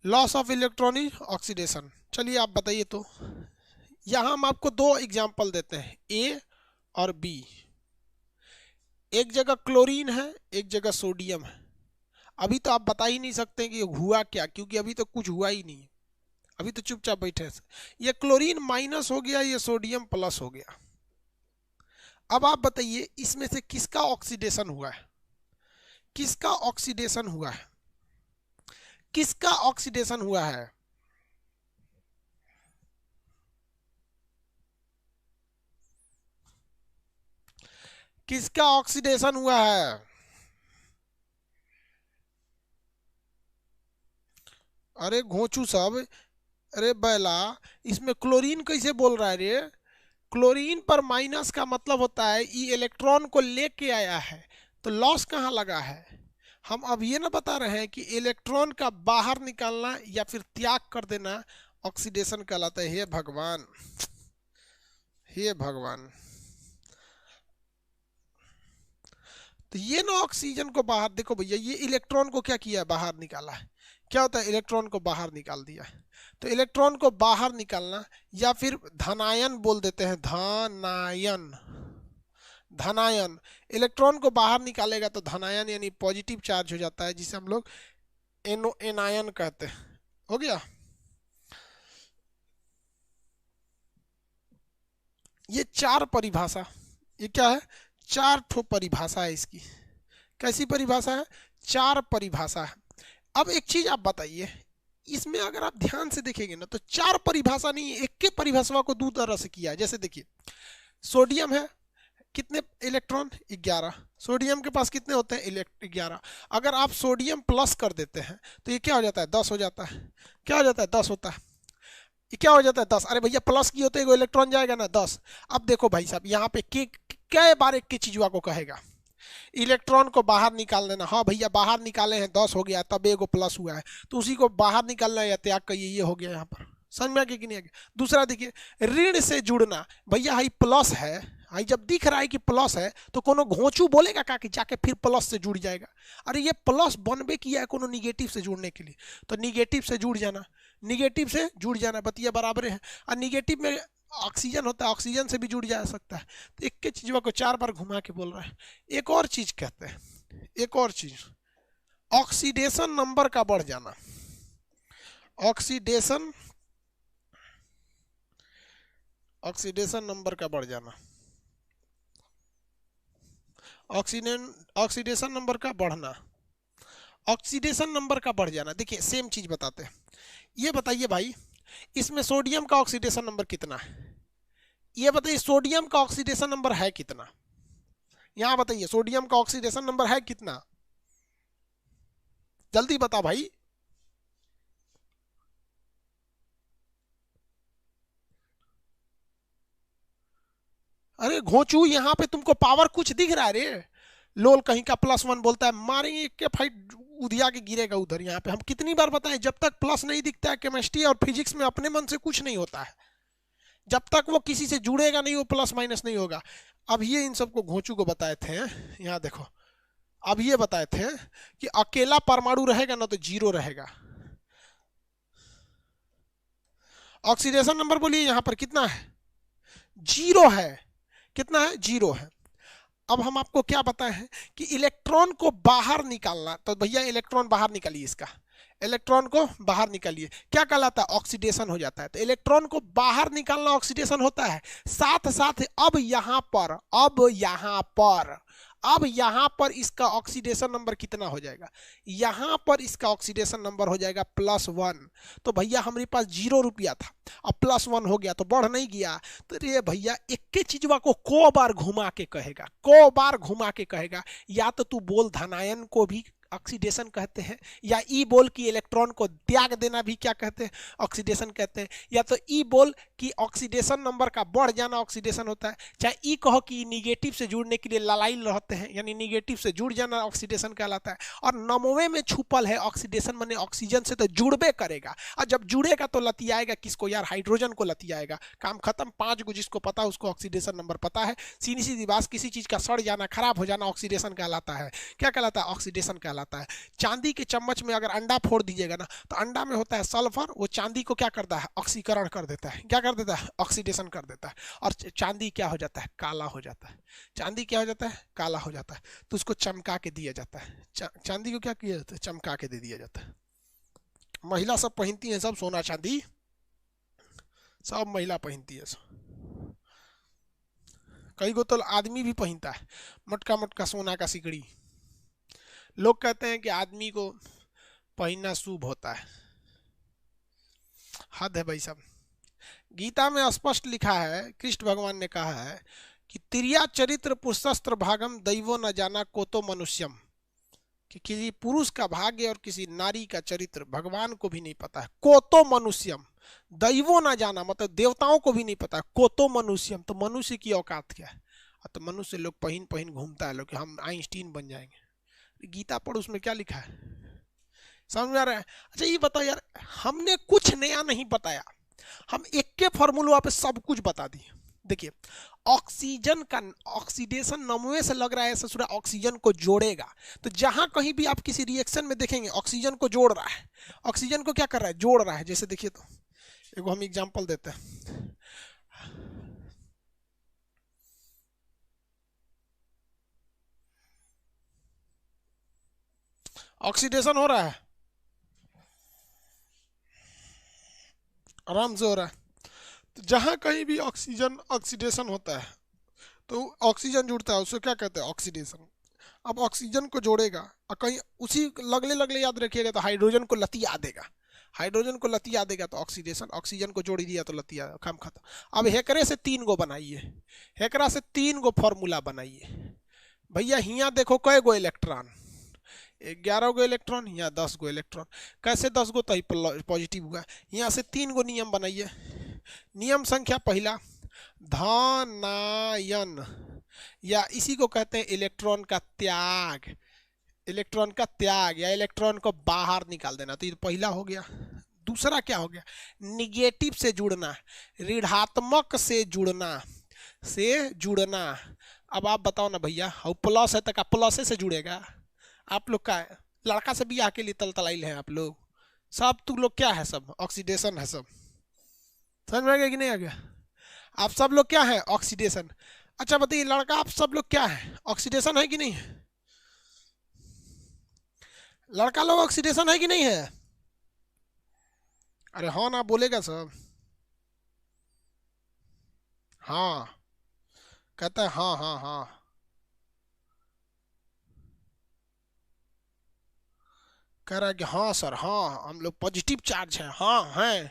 Loss of electron is oxidation. चलिए आप बताइए तो, यहां हम आपको दो एग्जांपल देते हैं, ए और बी। एक जगह क्लोरीन है, एक जगह सोडियम है। अभी तो आप बता ही नहीं सकते कि हुआ क्या, क्योंकि अभी तो कुछ हुआ ही नहीं, अभी तो चुपचाप बैठे हैं। ये क्लोरीन माइनस हो गया, ये सोडियम प्लस हो गया। अब आप बताइए इसमें से किसका ऑक्सीडेशन हुआ है, किसका ऑक्सीडेशन हुआ है, किसका ऑक्सीडेशन हुआ है। किसका ऑक्सीडेशन हुआ है, अरे घोंचू सब, अरे बैला, इसमें क्लोरीन कैसे बोल रहा है रे। क्लोरीन पर माइनस का मतलब होता है ई इलेक्ट्रॉन को लेके आया है, तो लॉस कहाँ लगा है। हम अब ये ना बता रहे हैं कि इलेक्ट्रॉन का बाहर निकालना या फिर त्याग कर देना ऑक्सीडेशन कहलाता है। हे भगवान, हे भगवान। तो ये ना ऑक्सीजन को बाहर, देखो भैया ये इलेक्ट्रॉन को क्या किया है, बाहर निकाला है। क्या होता है, इलेक्ट्रॉन को बाहर निकाल दिया है। तो इलेक्ट्रॉन को बाहर निकालना या फिर धनायन बोल देते हैं, धनायन, धनायन। इलेक्ट्रॉन को बाहर निकालेगा तो धनायन यानी पॉजिटिव चार्ज हो जाता है, जिसे हम लोग एनायन कहते हैं। हो गया। ये चार परिभाषा, ये क्या है, चार ठो परिभाषा है इसकी। कैसी परिभाषा है, चार परिभाषा है। अब एक चीज आप बताइए, इसमें अगर आप ध्यान से देखेंगे ना तो चार परिभाषा नहीं, एक के परिभाषा को दो तरह से किया है। जैसे देखिए सोडियम है, कितने इलेक्ट्रॉन? 11। सोडियम के पास कितने होते हैं? 11। अगर आप सोडियम प्लस कर देते हैं तो ये क्या हो जाता है? 10 हो जाता है। क्या हो जाता है? 10 होता है। ये क्या हो जाता है? 10। अरे भैया प्लस की होते हैं इलेक्ट्रॉन जाएगा ना 10। अब देखो भाई साहब यहाँ पे कई बार एक की चीज को कहेगा इलेक्ट्रॉन को बाहर निकाल देना। हाँ भैया बाहर निकाले हैं 10 हो गया तब एगो प्लस हुआ है, तो उसी को बाहर निकालना या त्याग करिए, ये हो गया यहाँ पर। समझ में आ गया कि नहीं आ गया? दूसरा देखिए ऋण से जुड़ना। भैया हाई प्लस है, हाई जब दिख रहा है कि प्लस है तो कोनो घोंचू बोलेगा का कि जाके फिर प्लस से जुड़ जाएगा? अरे ये प्लस बनबे किया है कोनो निगेटिव से जुड़ने के लिए, तो निगेटिव से जुड़ जाना, निगेटिव से जुड़ जाना, बतिया बराबर है। और निगेटिव में ऑक्सीजन होता है, ऑक्सीजन से भी जुड़ जा सकता है। तो एक के चीज को 4 बार घुमा के बोल रहा है। एक और चीज कहते हैं, एक और चीज, ऑक्सीडेशन नंबर का बढ़ जाना। ऑक्सीडेशन नंबर का बढ़ जाना, ऑक्सीडेशन नंबर का बढ़ना, ऑक्सीडेशन नंबर का बढ़ जाना। देखिए सेम चीज बताते हैं। ये बताइए भाई इसमें सोडियम का ऑक्सीडेशन नंबर कितना है? ये बताइए सोडियम का ऑक्सीडेशन नंबर है कितना? यहां बताइए सोडियम का ऑक्सीडेशन नंबर है कितना? जल्दी बता भाई। अरे घोचू यहां पे तुमको पावर कुछ दिख रहा है रे? लोल कहीं का +1 बोलता है, मारेंगे के फाइट उधिया के गिरेगा उधर। यहाँ पे हम कितनी बार बताएं जब तक प्लस नहीं दिखता है केमिस्ट्री और फिजिक्स में अपने मन से कुछ नहीं होता है। जब तक वो किसी से जुड़ेगा नहीं वो प्लस माइनस नहीं होगा। अब ये इन सबको घोंचू को बताए थे, यहाँ देखो अब ये बताए थे कि अकेला परमाणु रहेगा ना तो 0 रहेगा। ऑक्सीडेशन नंबर बोलिए यहाँ पर कितना है? 0 है। कितना है? 0 है। अब हम आपको क्या बताए हैं कि इलेक्ट्रॉन को बाहर निकालना, तो भैया इलेक्ट्रॉन बाहर निकालिए, इसका इलेक्ट्रॉन को बाहर निकालिए, क्या कहलाता है? ऑक्सीडेशन हो जाता है। तो इलेक्ट्रॉन को बाहर निकालना ऑक्सीडेशन होता है। साथ साथ अब यहां पर इसका ऑक्सीडेशन नंबर कितना हो जाएगा? यहां पर इसका ऑक्सीडेशन नंबर हो जाएगा +1। तो भैया हमारे पास 0 रुपया था, अब +1 हो गया तो बढ़ नहीं गया। तो ये भैया एक के चीजवा को बार घुमा के कहेगा, बार घुमा के कहेगा। या तो तू बोल धनायन को भी ऑक्सीडेशन कहते हैं, या ई बोल कि इलेक्ट्रॉन को त्याग देना भी क्या कहते हैं? ऑक्सीडेशन कहते हैं। या तो ई बोल कि ऑक्सीडेशन नंबर का बढ़ जाना ऑक्सीडेशन होता है, चाहे ई कहो कि निगेटिव से जुड़ने के लिए ललाइल रहते हैं, यानी निगेटिव से जुड़ जाना ऑक्सीडेशन कहलाता है। और नमोवे में छुपल है ऑक्सीडेशन, माने ऑक्सीजन से तो जुड़बे करेगा, और जब जुड़ेगा तो लतियाएगा किसको यार? हाइड्रोजन को लतियाएगा। काम खत्म। 5 गो जिसको पता उसको ऑक्सीडेशन नंबर पता है। सीधी सीधी बात, किसी चीज का सड़ जाना, खराब हो जाना ऑक्सीडेशन कहलाता है। क्या कहलाता है? ऑक्सीडेशन कहलाता है। चांदी के चम्मच में अगर अंडा फोड़ दीजिएगा ना तो अंडा में होता है सल्फर, वो चांदी को क्या करता है? ऑक्सीकरण कर देता है। क्या कर देता है? ऑक्सीडेशन कर देता है। और चांदी क्या हो जाता है? काला हो जाता है। चांदी क्या हो जाता है? काला हो जाता है। तो उसको चमका के दिया जाता है। चांदी को क्या किया जाता है? चमका के दे दिया जाता है। महिला सब पहनती है, सब सोना चांदी सब महिला पहनती है सब। कई गो तो आदमी भी पहनता है मोटका मोटका सोना का सिकड़ी। लोग कहते हैं कि आदमी को पहनना शुभ होता है। हद है भाई साहब। गीता में स्पष्ट लिखा है, कृष्ण भगवान ने कहा है कि तिर्या चरित्र पुरुषस्त्र भागम दैवो न जाना कोतो मनुष्यम, कि किसी पुरुष का भाग्य और किसी नारी का चरित्र भगवान को भी नहीं पता है। कोतो मनुष्यम, दैवो न जाना मतलब देवताओं को भी नहीं पता है। कोतो मनुष्यम, तो मनुष्य की औकात क्या है? तो मनुष्य लोग पहन घूमता है लोग कि हम आइंस्टीन बन जाएंगे। गीता पढ़, उसमें क्या लिखा है? समझ में आ रहा है? अच्छा ये बताओ यार, हमने कुछ नया नहीं बताया, हम एक के फॉर्मूला पे सब कुछ बता दिए। देखिए ऑक्सीजन का ऑक्सीडेशन नमूने से लग रहा है ससुरा ऑक्सीजन को जोड़ेगा। तो जहां कहीं भी आप किसी रिएक्शन में देखेंगे ऑक्सीजन को जोड़ रहा है, ऑक्सीजन को क्या कर रहा है? जोड़ रहा है। जैसे देखिए तो एगो हम एग्जांपल देते हैं। ऑक्सीडेशन हो रहा है, आराम से हो रहा है। तो जहां कहीं भी ऑक्सीजन ऑक्सीडेशन होता है तो ऑक्सीजन जुड़ता है, उसको क्या कहते हैं? ऑक्सीडेशन। अब ऑक्सीजन को जोड़ेगा और कहीं उसी लगले लगले याद रखिएगा तो हाइड्रोजन को लतिया देगा। हाइड्रोजन को लतिया देगा तो ऑक्सीडेशन, ऑक्सीजन को जोड़ दिया तो लतिया, काम खत्म। अब हेकरे से 3 गो बनाइए, हेकरा से 3 गो फॉर्मूला बनाइए। भैया हियाँ देखो कई गो इलेक्ट्रॉन, 11 गो इलेक्ट्रॉन, यहाँ 10 गो इलेक्ट्रॉन। कैसे 10 गो, तो पॉजिटिव हुआ। यहाँ से 3 गो नियम बनाइए। नियम संख्या पहला, धनायन, या इसी को कहते हैं इलेक्ट्रॉन का त्याग, इलेक्ट्रॉन का त्याग या इलेक्ट्रॉन को बाहर निकाल देना, तो ये पहला हो गया। दूसरा क्या हो गया, निगेटिव से जुड़ना, ऋणात्मक से जुड़ना, से जुड़ना। अब आप बताओ ना भैया, प्लस है तो प्लस से जुड़ेगा? आप लोग का लड़का से भी आके लिए तलतलाइल है आप लोग सब, तुम लोग क्या है, सब ऑक्सीडेशन है सब। समझ में आ गया कि नहीं आ गया? आप सब लोग क्या है, ऑक्सीडेशन। अच्छा बताइए लड़का, आप सब लोग क्या है, ऑक्सीडेशन है कि नहीं है? लड़का लोग ऑक्सीडेशन है कि नहीं है? अरे हाँ ना बोलेगा सब। हाँ कहता है हाँ हाँ हाँ। कह रहा है कि हाँ सर, हाँ हम लोग पॉजिटिव चार्ज है, हाँ हैं,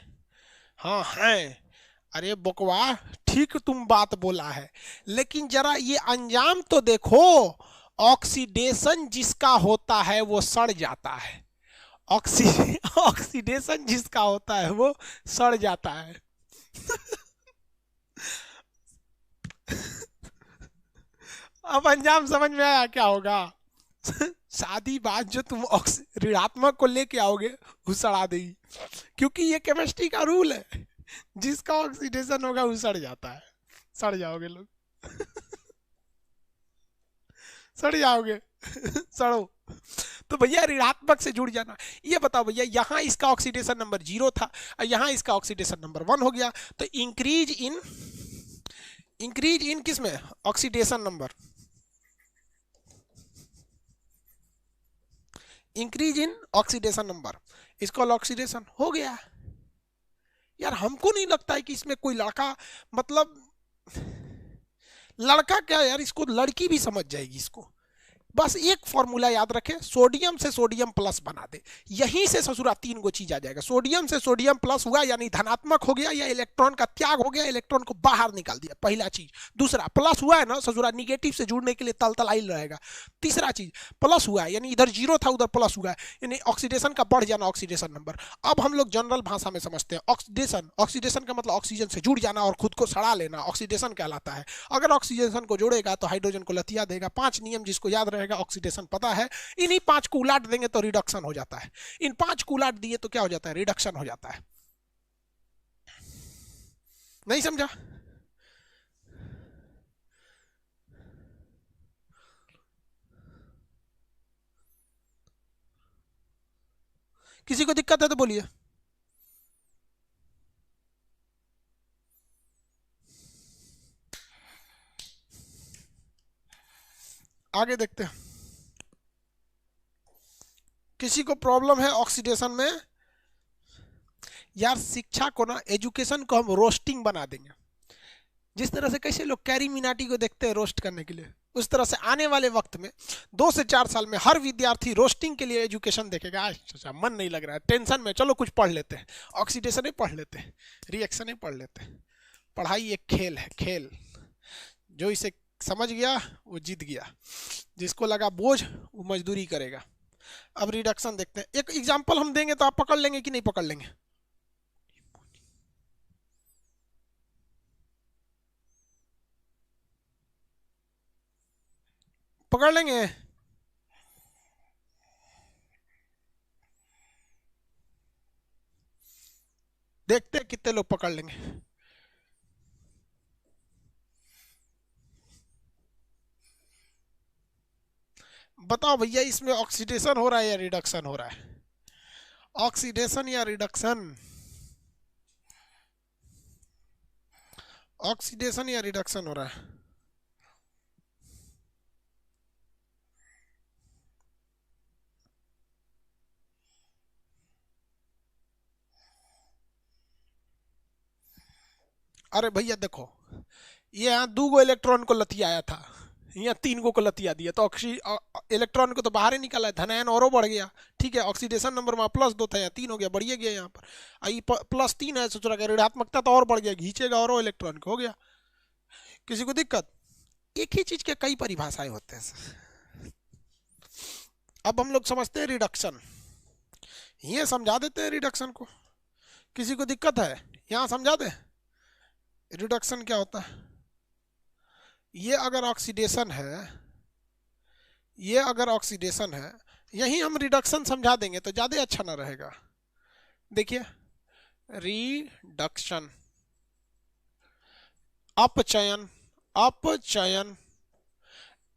हाँ हैं। अरे बकवा, ठीक तुम बात बोला है, लेकिन जरा ये अंजाम तो देखो। ऑक्सीडेशन जिसका होता है वो सड़ जाता है, ऑक्सीडेशन जिसका होता है वो सड़ जाता है। अब अंजाम समझ में आया क्या होगा? शादी बात जो तुम ऋणात्मक को लेके आओगे वो सड़ा देगी, क्योंकि ये केमिस्ट्री का रूल है, जिसका ऑक्सीडेशन होगा वो सड़ जाता है। सड़ जाओगे लोग, सड़ जाओगे। सड़ो। तो भैया ऋणात्मक से जुड़ जाना। ये बताओ भैया, यहाँ इसका ऑक्सीडेशन नंबर 0 था और यहाँ इसका ऑक्सीडेशन नंबर 1 हो गया, तो इंक्रीज इन किस में, oxidation number, increase in oxidation number, इसका ऑक्सीडेशन हो गया। यार हमको नहीं लगता है कि इसमें कोई लड़का, मतलब लड़का क्या यार, इसको लड़की भी समझ जाएगी इसको। बस एक फॉर्मूला याद रखें, सोडियम से सोडियम प्लस बना दे, यहीं से ससुरा 3 गो चीज आ जाएगा। सोडियम से सोडियम प्लस हुआ यानी धनात्मक हो गया, या इलेक्ट्रॉन का त्याग हो गया, इलेक्ट्रॉन को बाहर निकाल दिया, पहला चीज। दूसरा प्लस हुआ है ना ससुरा, निगेटिव से जुड़ने के लिए तलतलाइल रहेगा। तीसरा चीज प्लस हुआ है, यानी इधर 0 था उधर प्लस हुआ है, यानी ऑक्सीडेशन का बढ़ जाना, ऑक्सीडेशन नंबर। अब हम लोग जनरल भाषा में समझते हैं ऑक्सीडेशन, ऑक्सीडेशन का मतलब ऑक्सीजन से जुड़ जाना और खुद को सड़ा लेना, ऑक्सीडेशन कहलाता है। अगर ऑक्सीडेशन को जोड़ेगा तो हाइड्रोजन को लतिया देगा। 5 नियम जिसको याद रहेगा, ऑक्सीडेशन पता है, इन्हीं 5 को उलाट देंगे तो रिडक्शन हो जाता है। इन 5 को उलाट दिए तो क्या हो जाता है, रिडक्शन हो जाता है। नहीं समझा? किसी को दिक्कत है तो बोलिए। आगे देखते हैं। किसी को प्रॉब्लम है ऑक्सीडेशन में? यार शिक्षा को ना, एजुकेशन को हम रोस्टिंग बना देंगे। जिस तरह से कैसे लोग कैरी मिनाटी को देखते हैं रोस्ट करने के लिए, उस तरह से आने वाले वक्त में 2 से 4 साल में हर विद्यार्थी रोस्टिंग के लिए एजुकेशन देखेगा। अच्छा मन नहीं लग रहा है, टेंशन में, चलो कुछ पढ़ लेते हैं, ऑक्सीडेशन ही पढ़ लेते हैं, रिएक्शन ही पढ़ लेते हैं। पढ़ाई एक खेल है, खेल। जो इसे समझ गया वो जीत गया, जिसको लगा बोझ वो मजदूरी करेगा। अब रिडक्शन देखते हैं, एक एग्जाम्पल हम देंगे तो आप पकड़ लेंगे कि नहीं पकड़ लेंगे? पकड़ लेंगे? देखते हैं कितने लोग पकड़ लेंगे। बताओ भैया, इसमें ऑक्सीडेशन हो रहा है या रिडक्शन हो रहा है? ऑक्सीडेशन या रिडक्शन? ऑक्सीडेशन या रिडक्शन हो रहा है? अरे भैया देखो, ये यहाँ 2 गो इलेक्ट्रॉन को लतियाया था, यहाँ 3 को लतिया दिया तो इलेक्ट्रॉन को तो बाहर ही निकाला है, धनायन और बढ़ गया। ठीक है, ऑक्सीडेशन नंबर में +2 था, यहाँ 3 हो गया, बढ़िया गया यहाँ पर। आई +3 है, सोच रहा ऋणात्मकता तो और बढ़ गया, खींचेगा और इलेक्ट्रॉन को, हो गया। किसी को दिक्कत? एक ही चीज के कई परिभाषाएं होते हैं। अब हम लोग समझते हैं रिडक्शन, ये समझा देते हैं रिडक्शन को। किसी को दिक्कत है? यहाँ समझा दे रिडक्शन क्या होता है। ये अगर ऑक्सीडेशन है, ये अगर ऑक्सीडेशन है, यही हम रिडक्शन समझा देंगे तो ज्यादा अच्छा ना रहेगा। देखिए, रिडक्शन, अपचयन, अपचयन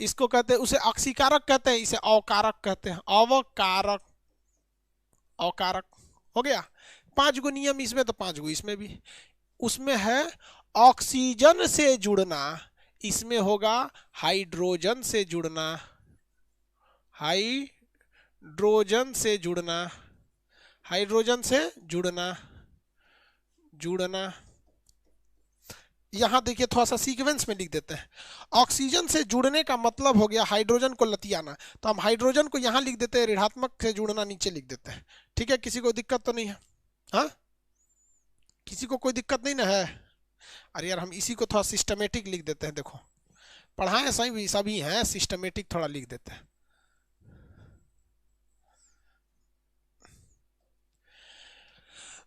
इसको कहते हैं, उसे ऑक्सीकारक कहते हैं, इसे अवकारक कहते हैं, अवकारक, अवकारक। हो गया। 5 गो नियम इसमें तो 5 गो इसमें भी। उसमें है ऑक्सीजन से जुड़ना, इसमें होगा हाइड्रोजन से जुड़ना, हाइड्रोजन से जुड़ना, हाइड्रोजन से जुड़ना, जुड़ना। यहां देखिए थोड़ा सा सीक्वेंस में लिख देते हैं। ऑक्सीजन से जुड़ने का मतलब हो गया हाइड्रोजन को लतियाना, तो हम हाइड्रोजन को यहां लिख देते हैं, ऋणात्मक से जुड़ना नीचे लिख देते हैं। ठीक है, किसी को दिक्कत तो नहीं है? हाँ, किसी को कोई दिक्कत नहीं ना है? अरे यार, हम इसी को थोड़ा सिस्टमेटिक लिख देते हैं। देखो, पढ़ाएं सभी हैं, सिस्टमेटिक थोड़ा लिख देते हैं।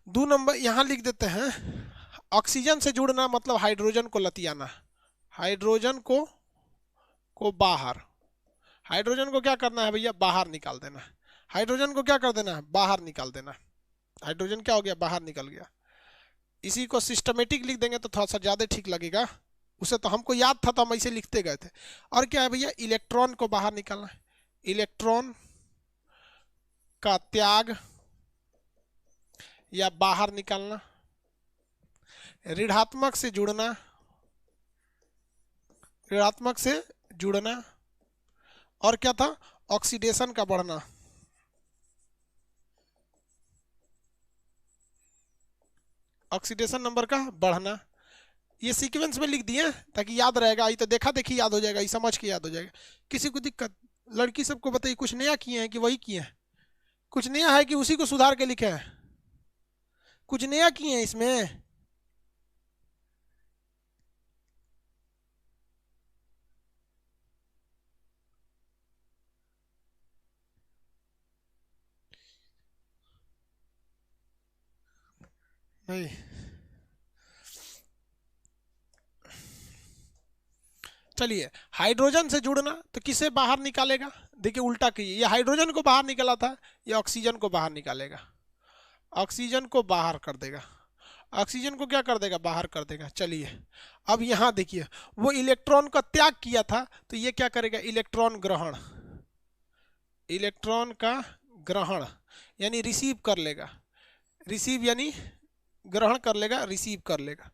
2 नंबर यहां लिख देते हैं, ऑक्सीजन से जुड़ना मतलब हाइड्रोजन को लतियाना, हाइड्रोजन को बाहर, हाइड्रोजन को क्या करना है भैया? बाहर निकाल देना। हाइड्रोजन को क्या कर देना है? बाहर निकाल देना। हाइड्रोजन क्या हो गया? बाहर निकल गया। इसी को सिस्टमेटिक लिख देंगे तो थोड़ा सा ज्यादा ठीक लगेगा। उसे तो हमको याद था तो हम ऐसे लिखते गए थे। और क्या है भैया? इलेक्ट्रॉन को बाहर निकालना, इलेक्ट्रॉन का त्याग या बाहर निकालना, ऋणात्मक से जुड़ना, ऋणात्मक से जुड़ना, और क्या था? ऑक्सीडेशन का बढ़ना, ऑक्सीडेशन नंबर का बढ़ना। ये सीक्वेंस में लिख दिए ताकि याद रहेगा। ये तो देखा देखी याद हो जाएगा, ये समझ के याद हो जाएगा। किसी को दिक्कत? लड़की सबको बताइए, कुछ नया किए हैं कि वही किए हैं? कुछ नया है कि उसी को सुधार के लिखे हैं? कुछ नया किए हैं इसमें? नहीं। चलिए, हाइड्रोजन से जुड़ना तो किसे बाहर निकालेगा? देखिए उल्टा कीजिए, ये हाइड्रोजन को बाहर निकाला था, ये ऑक्सीजन को बाहर निकालेगा, ऑक्सीजन को बाहर कर देगा, ऑक्सीजन को क्या कर देगा? बाहर कर देगा। चलिए, अब यहां देखिए, वो इलेक्ट्रॉन का त्याग किया था तो ये क्या करेगा? इलेक्ट्रॉन ग्रहण, इलेक्ट्रॉन का ग्रहण यानी रिसीव कर लेगा, रिसीव यानी ग्रहण कर लेगा, रिसीव कर लेगा।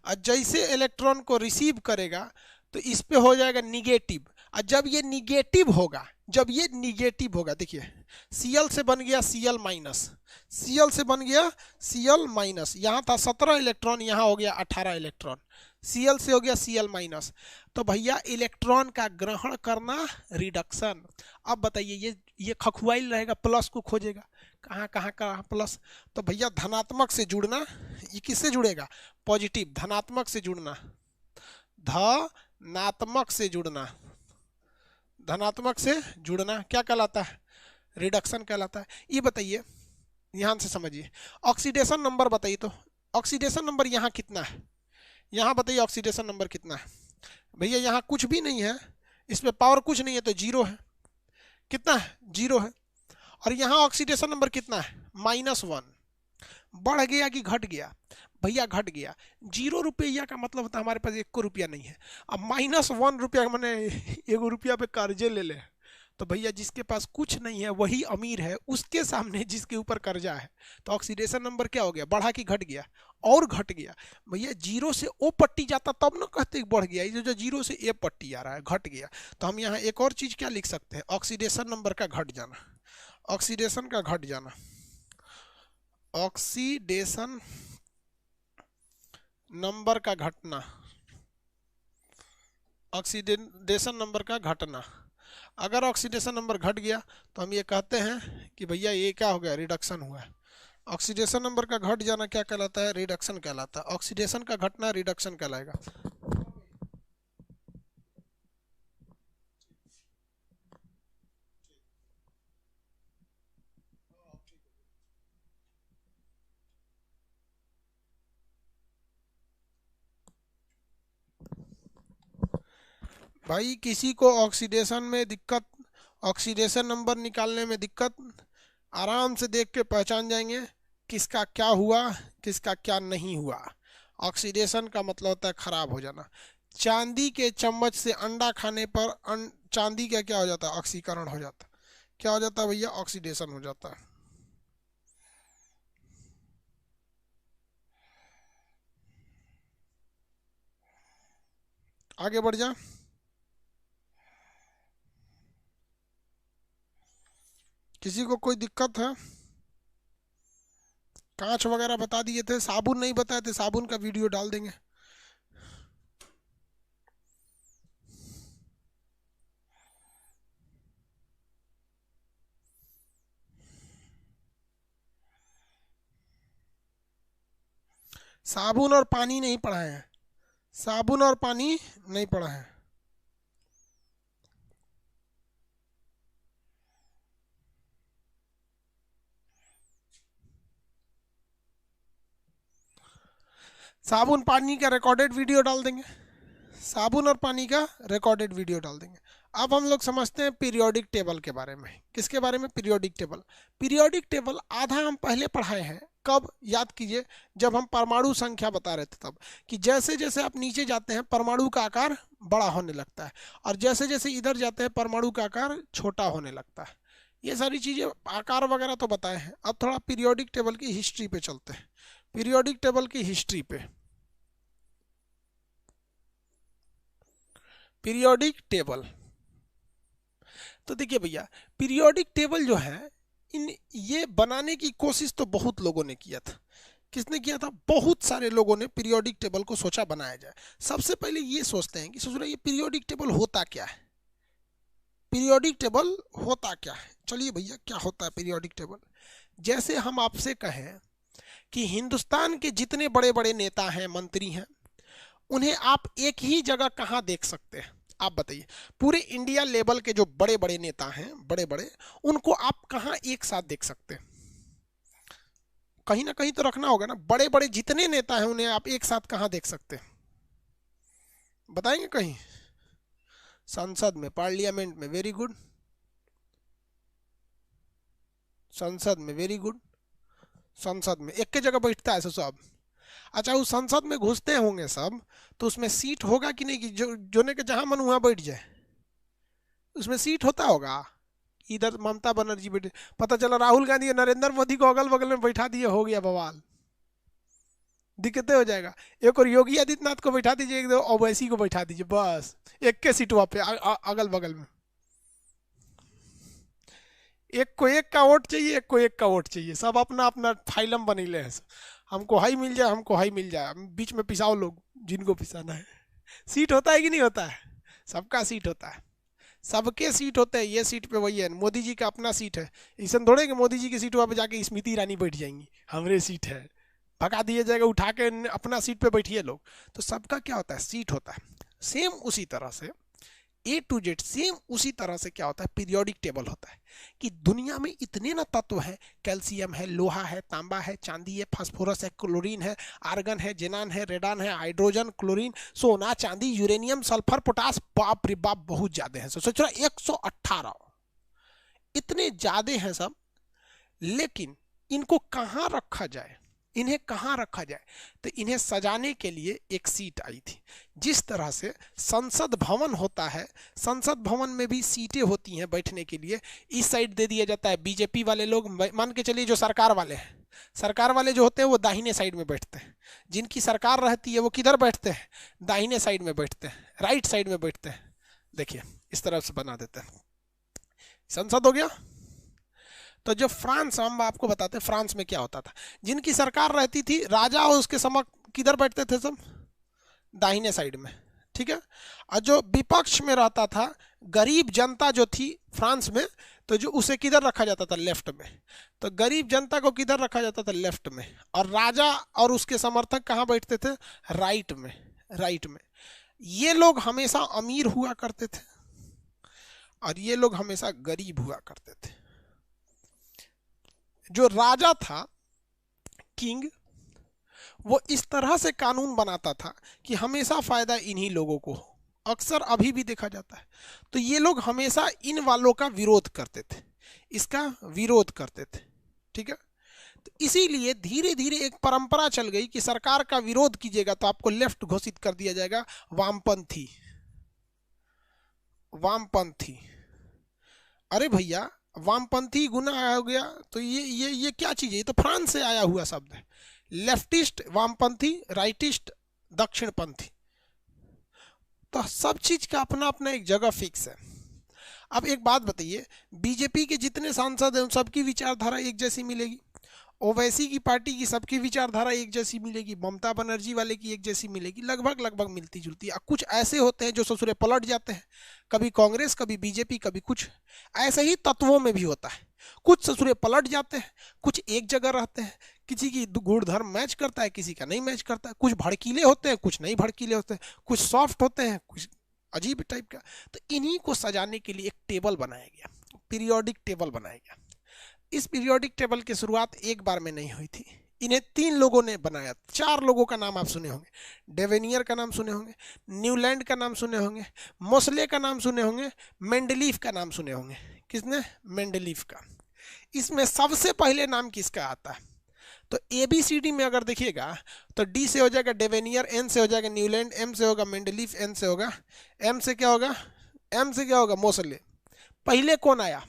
और जैसे इलेक्ट्रॉन को रिसीव करेगा तो इस पे हो जाएगा निगेटिव। और जब ये निगेटिव होगा, जब ये निगेटिव होगा, देखिए Cl से बन गया Cl माइनस, Cl से बन गया Cl माइनस, यहाँ था 17 इलेक्ट्रॉन, यहाँ हो गया 18 इलेक्ट्रॉन, Cl से हो गया Cl माइनस। तो भैया इलेक्ट्रॉन का ग्रहण करना रिडक्शन। अब बताइए, ये खखुआइल रहेगा, प्लस को खोजेगा, कहाँ कहाँ का प्लस? तो भैया धनात्मक से जुड़ना, ये किससे जुड़ेगा? पॉजिटिव, धनात्मक से जुड़ना, धनात्मक से जुड़ना, धनात्मक से जुड़ना क्या कहलाता है? रिडक्शन कहलाता है। ये बताइए, ध्यान से समझिए, ऑक्सीडेशन नंबर बताइए तो, ऑक्सीडेशन नंबर यहाँ कितना है? यहाँ बताइए ऑक्सीडेशन नंबर कितना है? भैया यहाँ कुछ भी नहीं है, इसमें पावर कुछ नहीं है तो 0 है। कितना है? 0 है। और यहाँ ऑक्सीडेशन नंबर कितना है? -1। बढ़ गया कि घट गया? भैया घट गया। 0 रुपया का मतलब होता है हमारे पास 1 रुपया नहीं है। अब -1 रुपया मैंने 1 रुपया पे कर्जे ले ले, तो भैया जिसके पास कुछ नहीं है वही अमीर है, उसके सामने जिसके ऊपर कर्जा है। तो ऑक्सीडेशन नंबर क्या हो गया? बढ़ा कि घट गया? और घट गया। भैया 0 से O पट्टी जाता तब ना कहते बढ़ गया, ये जो 0 से A पट्टी आ रहा है घट गया। तो हम यहाँ एक और चीज क्या लिख सकते हैं? ऑक्सीडेशन नंबर का घट जाना, ऑक्सीडेशन का घट जाना, ऑक्सीडेशन नंबर का घटना, ऑक्सीडेशन नंबर का घटना। अगर ऑक्सीडेशन नंबर घट गया तो हम ये कहते हैं कि भैया ये क्या हो गया, रिडक्शन हुआ है। ऑक्सीडेशन नंबर का घट जाना क्या कहलाता है, रिडक्शन कहलाता है। ऑक्सीडेशन का घटना रिडक्शन कहलाएगा। भाई किसी को ऑक्सीडेशन में दिक्कत, ऑक्सीडेशन नंबर निकालने में दिक्कत, आराम से देख के पहचान जाएंगे किसका क्या हुआ, किसका क्या नहीं हुआ। ऑक्सीडेशन का मतलब होता है खराब हो जाना। चांदी के चम्मच से अंडा खाने पर चांदी का क्या हो जाता है, ऑक्सीकरण हो जाता है। क्या हो जाता है भैया, ऑक्सीडेशन हो जाता है। आगे बढ़ जा। किसी को कोई दिक्कत है? कांच वगैरह बता दिए थे, साबुन नहीं बताए थे, साबुन का वीडियो डाल देंगे। साबुन और पानी नहीं पढ़ाए हैं, साबुन और पानी नहीं पढ़ा है। साबुन पानी का रिकॉर्डेड वीडियो डाल देंगे, साबुन और पानी का रिकॉर्डेड वीडियो डाल देंगे। अब हम लोग समझते हैं पीरियोडिक टेबल के बारे में। किसके बारे में, पीरियोडिक टेबल। पीरियोडिक टेबल आधा हम पहले पढ़ाए हैं। कब, याद कीजिए, जब हम परमाणु संख्या बता रहे थे तब, कि जैसे जैसे आप नीचे जाते हैं परमाणु का आकार बड़ा होने लगता है, और जैसे जैसे इधर जाते हैं परमाणु का आकार छोटा होने लगता है। ये सारी चीज़ें आकार वगैरह तो बताए हैं। अब थोड़ा पीरियोडिक टेबल की हिस्ट्री पे चलते हैं। पीरियोडिक टेबल की हिस्ट्री पे, पीरियोडिक टेबल, तो देखिए भैया, पीरियोडिक टेबल जो है, इन ये बनाने की कोशिश तो बहुत लोगों ने किया था। किसने किया था, बहुत सारे लोगों ने पीरियोडिक टेबल को सोचा बनाया जाए। सबसे पहले ये सोचते हैं कि सोच रहे ये पीरियोडिक टेबल होता क्या है, पीरियोडिक टेबल होता क्या है। चलिए भैया, क्या होता है पीरियोडिक टेबल। जैसे हम आपसे कहें कि हिंदुस्तान के जितने बड़े बड़े नेता हैं, मंत्री हैं, उन्हें आप एक ही जगह कहाँ देख सकते हैं, आप बताइए। पूरे इंडिया लेवल के जो बड़े बड़े नेता हैं, बड़े बड़े, उनको आप कहाँ एक साथ देख सकते हैं, कहीं ना कहीं तो रखना होगा ना। बड़े बड़े जितने नेता हैं उन्हें आप एक साथ कहाँ देख सकते हैं, बताएंगे कहीं। संसद में, पार्लियामेंट में, वेरी गुड। संसद में, वेरी गुड। संसद में एक के जगह बैठता है सब। अच्छा, उस संसद में घुसते होंगे सब, तो उसमें सीट होगा कि नहीं, कि जो ने के जहां मन वहां बैठ जाए, उसमें सीट होता होगा। इधर ममता बनर्जी बैठे, पता चला राहुल गांधी और नरेंद्र मोदी को अगल बगल में बैठा दिए, हो गया बवाल, दिक्कतें हो जाएगा। एक और योगी आदित्यनाथ को बैठा दीजिए, एक दो ओवैसी को बैठा दीजिए, बस एक के सीट वहां पे अगल बगल में। एक को एक का वोट चाहिए, एक को एक का वोट चाहिए, सब अपना अपना फाइलम बनीले हैं। हमको हाई मिल जाए, हमको हाई मिल जाए, बीच में पिसाओ लोग जिनको पिसाना है। सीट होता है कि नहीं होता है, सबका सीट होता है, सबके सीट होते हैं। ये सीट पे वही है, मोदी जी का अपना सीट है। ऐसा थोड़े कि मोदी जी की सीट वहाँ पे जाके स्मृति ईरानी बैठ जाएंगी, हमारे सीट है, भगा दिया जाएगा, उठा के अपना सीट पे बैठिए लोग। तो सबका क्या होता है, सीट होता है। सेम उसी तरह से ए टू जेड, सेम उसी तरह से क्या होता है, पीरियोडिक टेबल होता है। कि दुनिया में इतने ना तत्व हैं, कैल्शियम है, लोहा है, तांबा है, चांदी है, फास्फोरस है, क्लोरीन है, आर्गन है, जेनान है, रेडान है, हाइड्रोजन, क्लोरीन, सोना, चांदी, यूरेनियम, सल्फर, पोटास, बाप रे बाप बहुत ज्यादा है। सोच रहा 118, इतने ज्यादा हैं सब। लेकिन इनको कहाँ रखा जाए, इन्हें कहाँ रखा जाए, तो इन्हें सजाने के लिए एक सीट आई थी। जिस तरह से संसद भवन होता है, संसद भवन में भी सीटें होती हैं बैठने के लिए। इस साइड दे दिया जाता है बीजेपी वाले लोग, मान के चलिए जो सरकार वाले हैं, सरकार वाले जो होते हैं वो दाहिने साइड में बैठते हैं। जिनकी सरकार रहती है वो किधर बैठते हैं, दाहिने साइड में बैठते हैं, राइट साइड में बैठते हैं। देखिए इस तरह से बना देते हैं। संसद हो गया। तो जो फ्रांस, हम आपको बताते हैं फ्रांस में क्या होता था। जिनकी सरकार रहती थी, राजा और उसके समक्ष किधर बैठते थे सब, दाहिने साइड में। ठीक है। और जो विपक्ष में रहता था, गरीब जनता जो थी फ्रांस में, तो जो उसे किधर रखा जाता था, लेफ्ट में। तो गरीब जनता को किधर रखा जाता था, लेफ्ट में। और राजा और उसके समर्थक कहाँ बैठते थे, राइट में, राइट में। ये लोग हमेशा अमीर हुआ करते थे और ये लोग हमेशा गरीब हुआ करते थे। जो राजा था, किंग, वो इस तरह से कानून बनाता था कि हमेशा फायदा इन्हीं लोगों को हो। अक्सर अभी भी देखा जाता है। तो ये लोग हमेशा इन वालों का विरोध करते थे, इसका विरोध करते थे, ठीक है। तो इसीलिए धीरे धीरे एक परंपरा चल गई कि सरकार का विरोध कीजिएगा तो आपको लेफ्ट घोषित कर दिया जाएगा, वामपंथी, वामपंथी। अरे भैया, वामपंथी गुना हो गया तो ये क्या चीज है, ये तो फ्रांस से आया हुआ शब्द है। लेफ्टिस्ट वामपंथी, राइटिस्ट दक्षिणपंथी। तो सब चीज का अपना अपना एक जगह फिक्स है। अब एक बात बताइए, बीजेपी के जितने सांसद हैं उन सबकी विचारधारा एक जैसी मिलेगी? ओवैसी की पार्टी की सबकी विचारधारा एक जैसी मिलेगी? ममता बनर्जी वाले की एक जैसी मिलेगी? लगभग लगभग मिलती जुलती है। कुछ ऐसे होते हैं जो ससुरे पलट जाते हैं, कभी कांग्रेस कभी बीजेपी कभी कुछ। ऐसे ही तत्वों में भी होता है, कुछ ससुरे पलट जाते हैं, कुछ एक जगह रहते हैं। किसी की गुणधर्म मैच करता है, किसी का नहीं मैच करता है। कुछ भड़कीले होते हैं, कुछ नहीं भड़कीले होते हैं, कुछ सॉफ्ट होते हैं, कुछ अजीब टाइप का। तो इन्हीं को सजाने के लिए एक टेबल बनाया गया, पीरियोडिक टेबल बनाया गया। इस पीरियोडिक टेबल की शुरुआत एक बार में नहीं हुई थी, इन्हें 3 लोगों ने बनाया। 4 लोगों का नाम आप सुने होंगे। डेवेनियर का नाम सुने होंगे, न्यूलैंड का नाम सुने होंगे, मोसले का नाम सुने होंगे, मेंडलीफ का नाम सुने होंगे। किसने? मेंडलीफ का। इसमें सबसे पहले नाम किसका आता है? तो ABCD में अगर देखिएगा तो D से हो जाएगा डेवेनियर, N से हो जाएगा न्यूलैंड, M से होगा मेंडलीफ, N से होगा, M से क्या होगा, M से क्या होगा, मोसले। पहले कौन आया?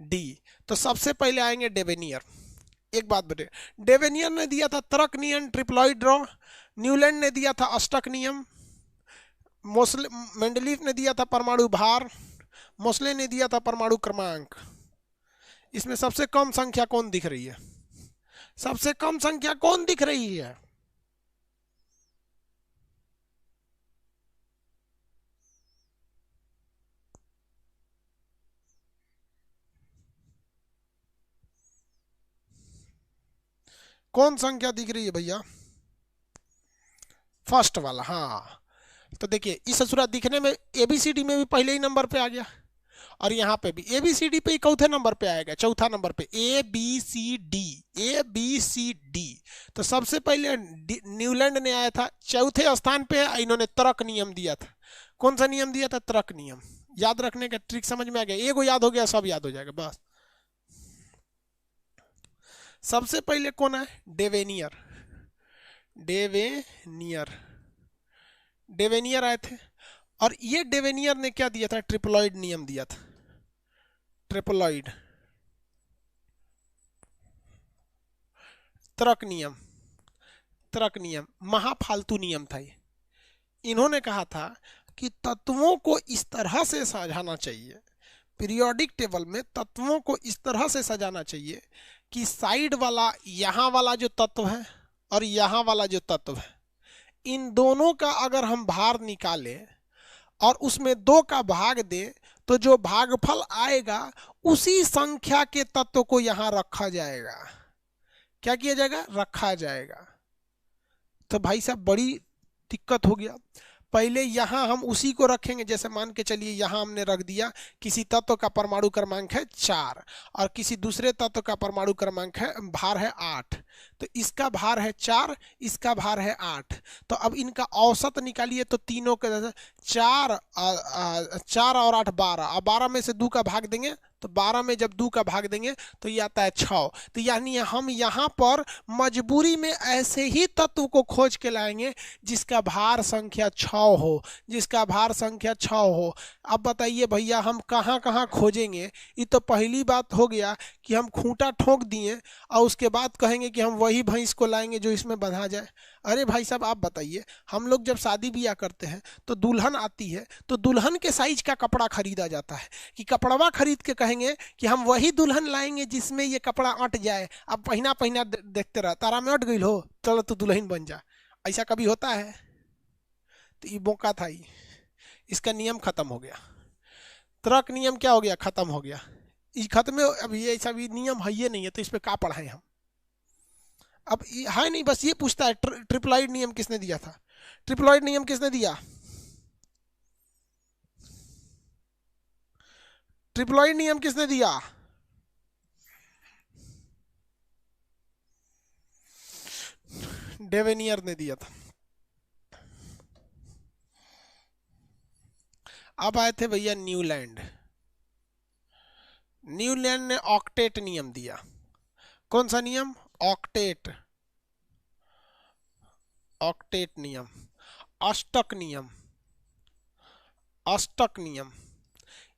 D। तो सबसे पहले आएंगे डेवेनियर। एक बात बता, डेवेनियर ने दिया था तर्क नियम, ट्रिप्लॉइड ड्रॉ। न्यूलैंड ने दिया था अष्टक नियम। मोसले, मेंडलीफ ने दिया था परमाणु भार। मोसले ने दिया था परमाणु क्रमांक। इसमें सबसे कम संख्या कौन दिख रही है? सबसे कम संख्या कौन दिख रही है? कौन संख्या दिख रही है भैया? फर्स्ट वाला, हाँ। तो देखिए, इस ससुरा दिखने में ABCD में भी पहले ही नंबर पे आ गया, और यहाँ पे भी ABCD पे ही चौथे नंबर पे आएगा, चौथा नंबर पे ABCD, ABCD। तो सबसे पहले न्यूलैंड ने आया था, चौथे स्थान पे इन्होंने तर्क नियम दिया था। कौन सा नियम दिया था? तर्क नियम। याद रखने का ट्रिक समझ में आ गया? एगो याद हो गया, सब याद हो जाएगा बस। सबसे पहले कौन है? डेवेनियर, डेवेनियर, डेवेनियर आए थे। और ये डेवेनियर ने क्या दिया था? ट्रिप्लॉइड नियम दिया था, ट्रिप्लॉइड, तर्क नियम। तर्क नियम महाफालतू नियम था ये। इन्होंने कहा था कि तत्वों को इस तरह से सजाना चाहिए, पीरियोडिक टेबल में तत्वों को इस तरह से सजाना चाहिए कि साइड वाला, यहाँ वाला जो तत्व है और यहाँ वाला जो तत्व है, इन दोनों का अगर हम भार निकालें और उसमें 2 का भाग दें तो जो भागफल आएगा उसी संख्या के तत्व को यहाँ रखा जाएगा। क्या किया जाएगा? रखा जाएगा। तो भाई साहब बड़ी दिक्कत हो गया। पहले यहाँ हम उसी को रखेंगे, जैसे मान के चलिए यहाँ हमने रख दिया किसी तत्व का परमाणु क्रमांक है 4 और किसी दूसरे तत्व का परमाणु क्रमांक है, भार है 8। तो इसका भार है 4, इसका भार है 8। तो अब इनका औसत निकालिए तो तीनों के 4 और 8 12, और 12 में से 2 का भाग देंगे तो 12 में जब 2 का भाग देंगे तो ये आता है 6। तो यानी हम यहाँ पर मजबूरी में ऐसे ही तत्व को खोज के लाएंगे जिसका भार संख्या 6 हो, जिसका भार संख्या 6 हो। अब बताइए भैया हम कहाँ कहाँ खोजेंगे? ये तो पहली बात हो गया कि हम खूंटा ठोक दिए और उसके बाद कहेंगे कि हम वही भैंस को लाएंगे जो इसमें बंधा जाए। अरे भाई साहब आप बताइए, हम लोग जब शादी ब्याह करते हैं तो दुल्हन आती है तो दुल्हन के साइज का कपड़ा खरीदा जाता है कि कपड़वा खरीद के कहेंगे कि हम वही दुल्हन लाएंगे जिसमें ये कपड़ा अट जाए। अब पहना पहना देखते रह, तारा में अट गई हो, चलो तो दुल्हन बन जा। ऐसा कभी होता है? तो ये बोका था ही, इसका नियम खत्म हो गया। त्वरक नियम क्या हो गया, खत्म हो गया। ये खत्म, अभी ऐसा भी नियम है ये नहीं है, तो इस पे क्या पढ़ाएं हम। अब है नहीं, बस ये पूछता है ट्रिप्लॉइड नियम किसने दिया था, ट्रिप्लॉइड नियम किसने दिया, ट्रिप्लॉइड नियम किसने दिया, डेवेनियर ने दिया था। अब आए थे भैया न्यूलैंड, न्यूलैंड ने ऑक्टेट नियम दिया। कौन सा नियम, ऑक्टेट, ऑक्टेट नियम, अष्टक नियम, अष्टक नियम।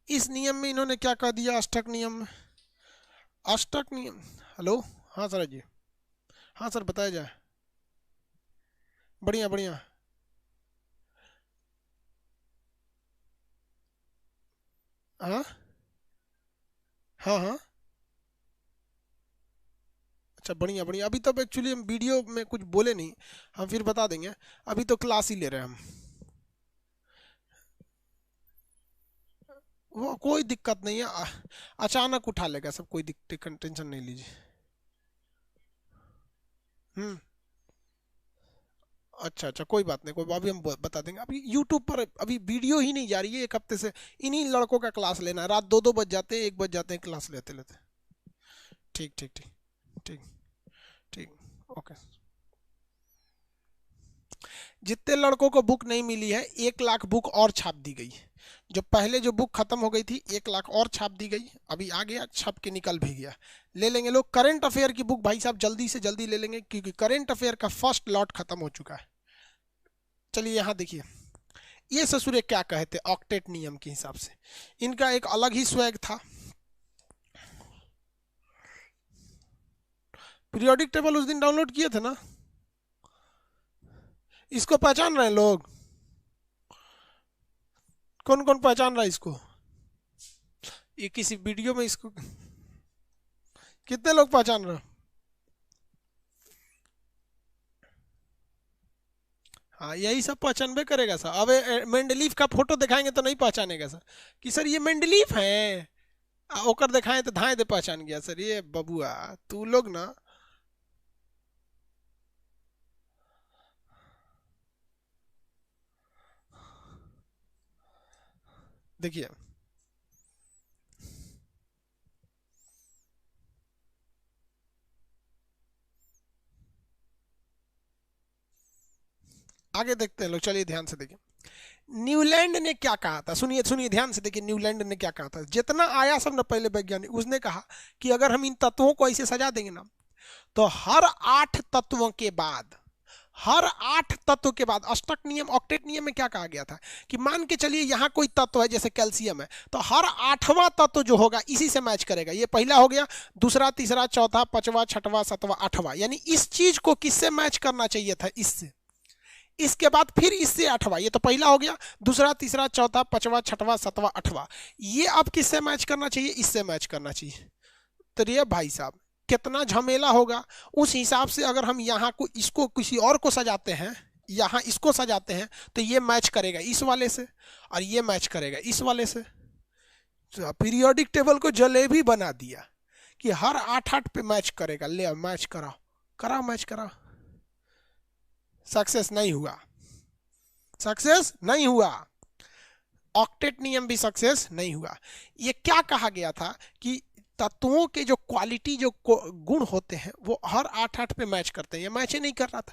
इस नियम में इन्होंने क्या कह दिया, अष्टक नियम में, अष्टक नियम, हेलो, हाँ सर जी, हाँ सर बताया जाए, बढ़िया बढ़िया। हाँ हाँ हाँ, अच्छा बढ़िया बढ़िया। अभी तो एक्चुअली हम वीडियो में कुछ बोले नहीं, हम फिर बता देंगे, अभी तो क्लास ही ले रहे हैं हम। वो कोई दिक्कत नहीं है, अचानक उठा लेगा सब, कोई दिक्कत, टेंशन नहीं लीजिए। हम्म, अच्छा अच्छा, कोई बात नहीं, कोई अभी हम बता देंगे। अभी यूट्यूब पर अभी वीडियो ही नहीं जा रही है एक हफ्ते से, इन्हीं लड़कों का क्लास लेना है, रात 2-2 बज जाते हैं, 1 बज जाते हैं क्लास लेते लेते। ठीक ठीक ठीक, ठीक ठीक, ओके। जितने लड़कों को बुक नहीं मिली है, 1 लाख बुक और छाप दी गई। जो पहले जो बुक खत्म हो गई थी, 1 लाख और छाप दी गई, अभी आ गया, छप के निकल भी गया। ले लेंगे लोग करंट अफेयर की बुक, भाई साहब जल्दी से जल्दी ले लेंगे, क्योंकि करंट अफेयर का फर्स्ट लॉट खत्म हो चुका है। चलिए यहाँ देखिए, ये ससुरे क्या कहे थे ऑक्टेट नियम के हिसाब से, इनका एक अलग ही स्वैग था। पीरियोडिक टेबल उस दिन डाउनलोड किए थे ना, इसको पहचान रहे हैं लोग, कौन कौन पहचान रहा है इसको, ये किसी वीडियो में इसको कितने लोग पहचान रहे हैं। हाँ यही सब पहचानबे करेगा सर। अब मेंडलीफ का फोटो दिखाएंगे तो नहीं पहचानेगा सर, कि सर ये मेंडलीफ है, ओकर दिखाएं तो धाए दे पहचान गया सर, ये बबुआ तू लोग ना। देखिए आगे देखते हैं लोग, चलिए ध्यान से देखिए, न्यूलैंड ने क्या कहा था, सुनिए सुनिए ध्यान से देखिए, न्यूलैंड ने क्या कहा था, जितना आया सब ना पहले वैज्ञानिक, उसने कहा कि अगर हम इन तत्वों को ऐसे सजा देंगे ना, तो हर 8 तत्वों के बाद, हर 8 तत्व के बाद, अष्टक नियम ऑक्टेट नियम में क्या कहा गया था, कि मान के चलिए यहाँ कोई तत्व है जैसे कैल्शियम है, तो हर 8वां तत्व जो होगा इसी से मैच करेगा। ये पहला हो गया, दूसरा, तीसरा, चौथा, 5वां, 6वां, 7वां, 8वां, यानी इस चीज को किससे मैच करना चाहिए था, इससे। इसके बाद फिर इससे 8वां, ये तो पहला हो गया, दूसरा, तीसरा, चौथा, 5वां, 6वां, 7वां, 8वां, ये अब किससे मैच करना चाहिए, इससे मैच करना चाहिए। तो ये भाई साहब कितना झमेला होगा। उस हिसाब से अगर हम यहाँ को इसको किसी और को सजाते हैं, यहाँ इसको सजाते हैं, तो ये मैच करेगा इस वाले से, और ये मैच करेगा इस वाले से। तो पीरियोडिक टेबल को जलेबी बना दिया कि हर 8-8 पे मैच करेगा, ले मैच कराओ, कराओ मैच कराओ। सक्सेस नहीं हुआ, सक्सेस नहीं हुआ, ऑक्टेट नियम भी सक्सेस नहीं हुआ। ये क्या कहा गया था कि तत्वों के जो क्वालिटी, जो गुण होते हैं, वो हर 8-8 पे मैच करते हैं। ये मैच ही नहीं कर रहा था,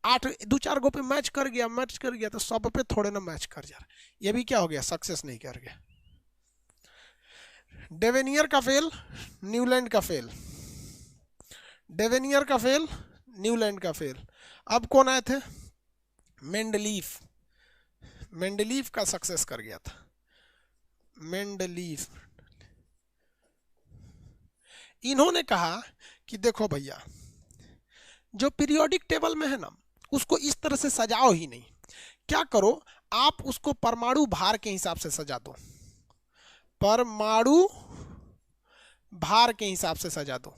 8 2-4 गो पे मैच कर गया, मैच कर गया, तो सब पे थोड़े ना मैच कर जा रहा। ये भी क्या हो गया, सक्सेस नहीं कर गया। डेवेनियर का फेल, न्यूलैंड का फेल, डेवेनियर का फेल, न्यूलैंड का फेल। अब कौन आए थे, मेंडलीफ, मेंडलीफ का सक्सेस कर गया था, मेंडलीफ। इन्होंने कहा कि देखो भैया, जो पीरियोडिक टेबल में है ना, उसको इस तरह से सजाओ ही नहीं, क्या करो आप उसको परमाणु भार के हिसाब से सजा दो, परमाणु भार के हिसाब से सजा दो।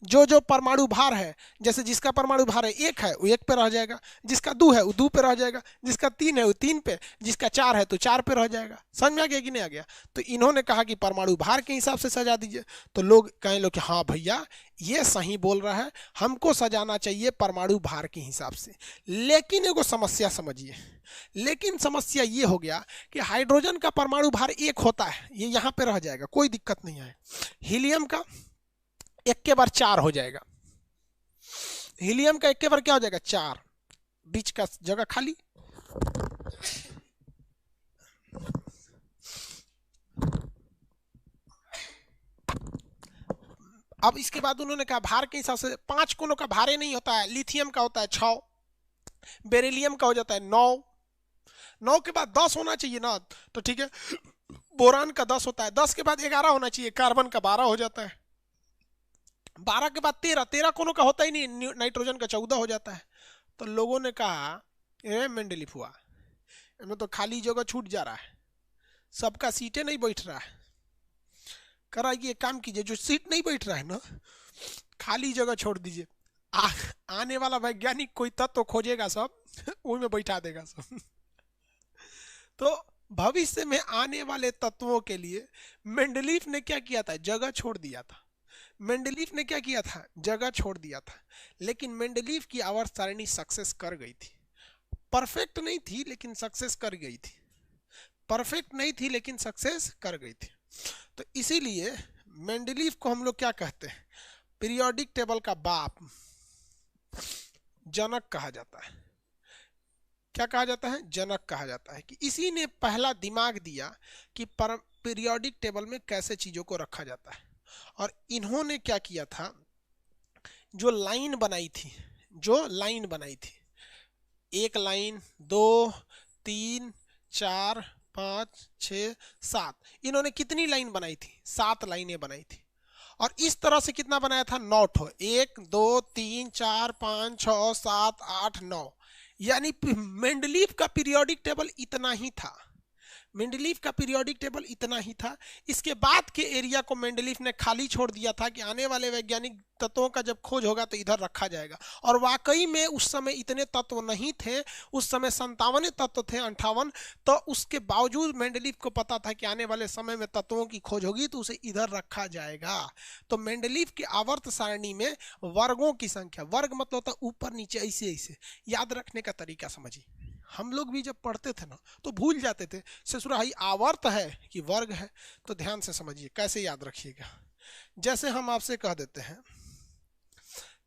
जो जो परमाणु भार है, जैसे जिसका परमाणु भार है 1 है वो 1 पे रह जाएगा, जिसका 2 है वो 2 पे रह जाएगा, जिसका 3 है वो 3 पे, जिसका 4 है तो 4 पे रह जाएगा। समझ में आ गया कि नहीं आ गया? तो इन्होंने कहा कि परमाणु भार के हिसाब से सजा दीजिए। तो लोग कहें लोग कि हाँ भैया ये सही बोल रहा है, हमको सजाना चाहिए परमाणु भार के हिसाब से। लेकिन एगो समस्या समझिए, लेकिन समस्या ये हो गया कि हाइड्रोजन का परमाणु भार 1 होता है, ये यहाँ पे रह जाएगा, कोई दिक्कत नहीं है। हीलियम का 1 के बार 4 हो जाएगा, हीलियम का 1 के बार क्या हो जाएगा 4, बीच का जगह खाली। अब इसके बाद उन्होंने कहा भार के हिसाब से 5 कोनों का भारे नहीं होता है, लिथियम का होता है 6, बेरिलियम का हो जाता है 9, 9 के बाद 10 होना चाहिए ना, तो ठीक है बोरान का 10 होता है, 10 के बाद 11 होना चाहिए, कार्बन का 12 हो जाता है, 12 के बाद 13, 13 कोनों का होता ही नहीं, नाइट्रोजन का 14 हो जाता है। तो लोगों ने कहा ए मेंडलीफ हुआ, इनमें तो खाली जगह छूट जा रहा है, सबका सीटें नहीं बैठ रहा है, करा ये काम कीजिए, जो सीट नहीं बैठ रहा है ना खाली जगह छोड़ दीजिए, आने वाला वैज्ञानिक कोई तत्व खोजेगा सब उनमें बैठा देगा सब। तो भविष्य में आने वाले तत्वों के लिए मेंडलीफ ने क्या किया था, जगह छोड़ दिया था। मेंडलीफ ने क्या किया था, जगह छोड़ दिया था। लेकिन मेंडलीफ की आवर्त सारणी सक्सेस कर गई थी, परफेक्ट नहीं थी लेकिन सक्सेस कर गई थी, परफेक्ट नहीं थी लेकिन सक्सेस कर गई थी। तो इसीलिए मेंडलीफ को हम लोग क्या कहते हैं, पीरियोडिक टेबल का बाप, जनक कहा जाता है। क्या कहा जाता है, जनक कहा जाता है, कि इसी ने पहला दिमाग दिया कि पीरियोडिक टेबल में कैसे चीजों को रखा जाता है। और इन्होंने क्या किया था, जो लाइन बनाई थी, जो लाइन बनाई थी, 1 लाइन 2 3 4 5 6 7, इन्होंने कितनी लाइन बनाई थी, 7 लाइनें बनाई थी। और इस तरह से कितना बनाया था, 9 ठो, 1 2 3 4 5 6 7 8 9, यानी मेंडलीफ का पीरियोडिक टेबल इतना ही था, मेंडलीफ का पीरियोडिक टेबल इतना ही था। इसके बाद के एरिया को मेंडलीफ ने खाली छोड़ दिया था कि आने वाले वैज्ञानिक तत्वों का जब खोज होगा तो इधर रखा जाएगा। और वाकई में उस समय इतने तत्व नहीं थे, उस समय 57 तत्व थे, 58। तो उसके बावजूद मेंडलीफ को पता था कि आने वाले समय में तत्वों की खोज होगी तो उसे इधर रखा जाएगा। तो मेंडलीफ की आवर्त सारणी में वर्गों की संख्या, वर्ग मतलब होता ऊपर नीचे ऐसे ऐसे, याद रखने का तरीका समझिए। हम लोग भी जब पढ़ते थे ना तो भूल जाते थे, ससुराई आवर्त है कि वर्ग है, तो ध्यान से समझिए कैसे याद रखिएगा। जैसे हम आपसे कह देते हैं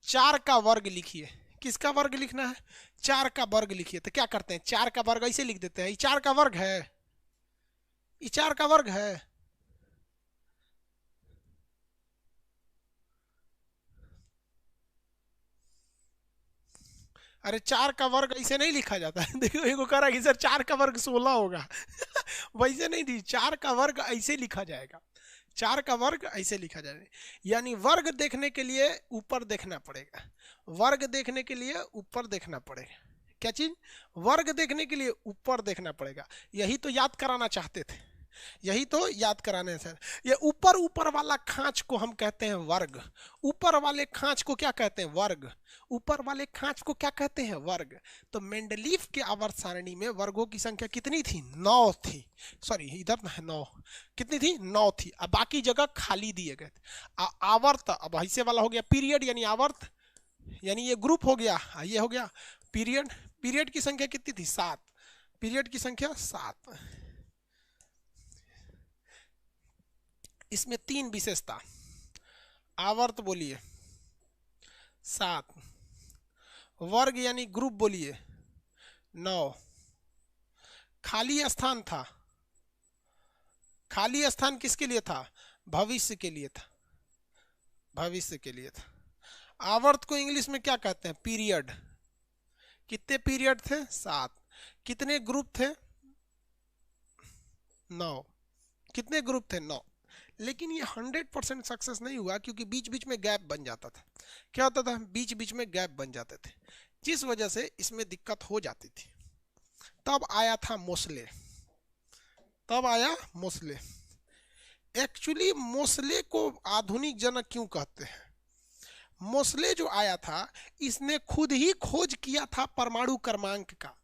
4 का वर्ग लिखिए, किसका वर्ग लिखना है, 4 का वर्ग लिखिए, तो क्या करते हैं, 4 का वर्ग ऐसे लिख देते हैं, ये 4 का वर्ग है, ये 4 का वर्ग है। अरे 4 का वर्ग ऐसे नहीं लिखा जाता है। देखो एक कह रहा है कि सर 4 का वर्ग 16 होगा वैसे नहीं थी, 4 का वर्ग ऐसे लिखा जाएगा, 4 का वर्ग ऐसे लिखा जाएगा। यानी वर्ग देखने के लिए ऊपर देखना पड़ेगा, वर्ग देखने के लिए ऊपर देखना पड़ेगा। क्या चीज, वर्ग देखने के लिए ऊपर देखना पड़ेगा। यही तो याद कराना चाहते थे, यही तो याद कराने सर। ये ऊपर ऊपर वाला खांच को हम कहते हैं वर्ग, ऊपर वाले खांच को क्या कहते हैं, वर्ग, ऊपर वाले खांच को क्या कहते हैं, वर्ग। तो मेंडलीफ के आवर्त सारणी में वर्गों की संख्या कितनी थी, 9 थी, सॉरी इधर ना है 9, कितनी थी, 9 थी। अब बाकी जगह खाली दिए गए थे। आवर्त अब ऐसे वाला हो गया पीरियड यानी आवर्त, यानी ये ग्रुप हो गया, ये हो गया पीरियड। पीरियड की संख्या कितनी थी, 7, पीरियड की संख्या 7। इसमें 3 विशेषता, आवर्त बोलिए 7, वर्ग यानी ग्रुप बोलिए 9, खाली स्थान था, खाली स्थान किसके लिए था, भविष्य के लिए था, भविष्य के लिए था। आवर्त को इंग्लिश में क्या कहते हैं, पीरियड। कितने पीरियड थे, 7, कितने ग्रुप थे, 9, कितने ग्रुप थे, 9। लेकिन ये 100% सक्सेस नहीं हुआ क्योंकि बीच बीच में गैप बन जाता था। क्या होता था, बीच बीच में गैप बन जाते थे, जिस वजह से इसमें दिक्कत हो जाती थी। तब आया था मोसले, तब आया मोसले। एक्चुअली मोसले को आधुनिक जनक क्यों कहते हैं, मोसले जो आया था इसने खुद ही खोज किया था परमाणु क्रमांक का।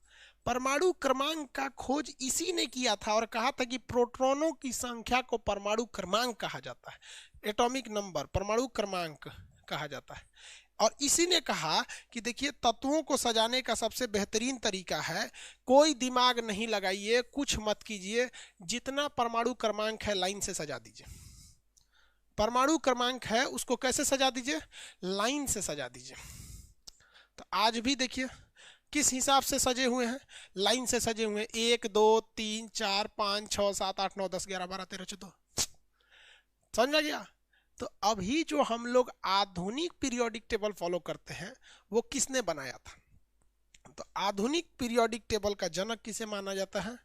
परमाणु क्रमांक का खोज इसी ने किया था और कहा था कि प्रोटॉनों की संख्या को परमाणु क्रमांक कहा जाता है, एटॉमिक नंबर परमाणु क्रमांक कहा जाता है। और इसी ने कहा कि देखिए तत्वों को सजाने का सबसे बेहतरीन तरीका है कोई दिमाग नहीं लगाइए, कुछ मत कीजिए, जितना परमाणु क्रमांक है लाइन से सजा दीजिए। परमाणु क्रमांक है उसको कैसे सजा दीजिए, लाइन से सजा दीजिए। तो आज भी देखिए किस हिसाब से सजे हुए हैं, लाइन से सजे हुए हैं, 1 2 3 4 5 6 7 8 9 10 11 12 13 14, समझ गया। तो अभी जो हम लोग आधुनिक पीरियोडिक टेबल फॉलो करते हैं वो किसने बनाया था? तो आधुनिक पीरियोडिक टेबल का जनक किसे माना जाता है?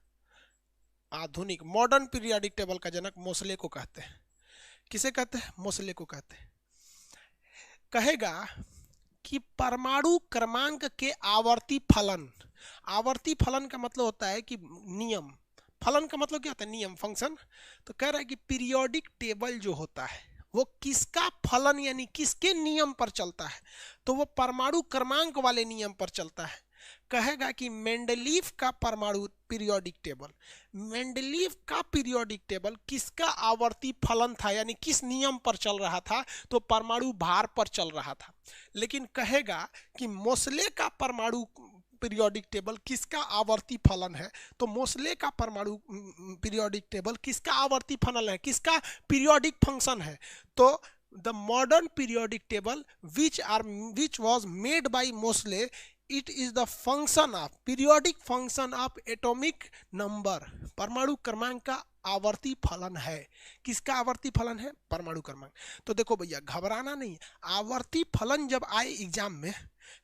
आधुनिक मॉडर्न पीरियोडिक टेबल का जनक मोसले को कहते हैं। किसे कहते हैं? मोसले को कहते हैं। कहेगा कि परमाणु क्रमांक के आवर्ती फलन, आवर्ती फलन का मतलब होता है कि नियम, फलन का मतलब क्या होता है? नियम, फंक्शन। तो कह रहा है कि पीरियोडिक टेबल जो होता है वो किसका फलन यानी किसके नियम पर चलता है? तो वो परमाणु क्रमांक वाले नियम पर चलता है। कहेगा कि मेंडलीफ का परमाणु पीरियोडिक टेबल, मेंडलीफ का पीरियोडिक टेबल किसका आवर्ती फलन था यानी किस नियम पर चल रहा था? तो परमाणु भार पर चल रहा था। लेकिन कहेगा कि मोसले का परमाणु पीरियोडिक टेबल किसका आवर्ती फलन है? तो मोसले का परमाणु पीरियोडिक टेबल किसका आवर्ती फलन है, किसका पीरियोडिक फंक्शन है? तो the modern periodic table which was made by Mosley, it is the function of periodic function of atomic number, परमाणु क्रमांक का आवर्ती फलन है। किसका आवर्ती फलन है? परमाणु क्रमांक। तो देखो भैया घबराना नहीं, आवर्ती फलन जब आए एग्जाम में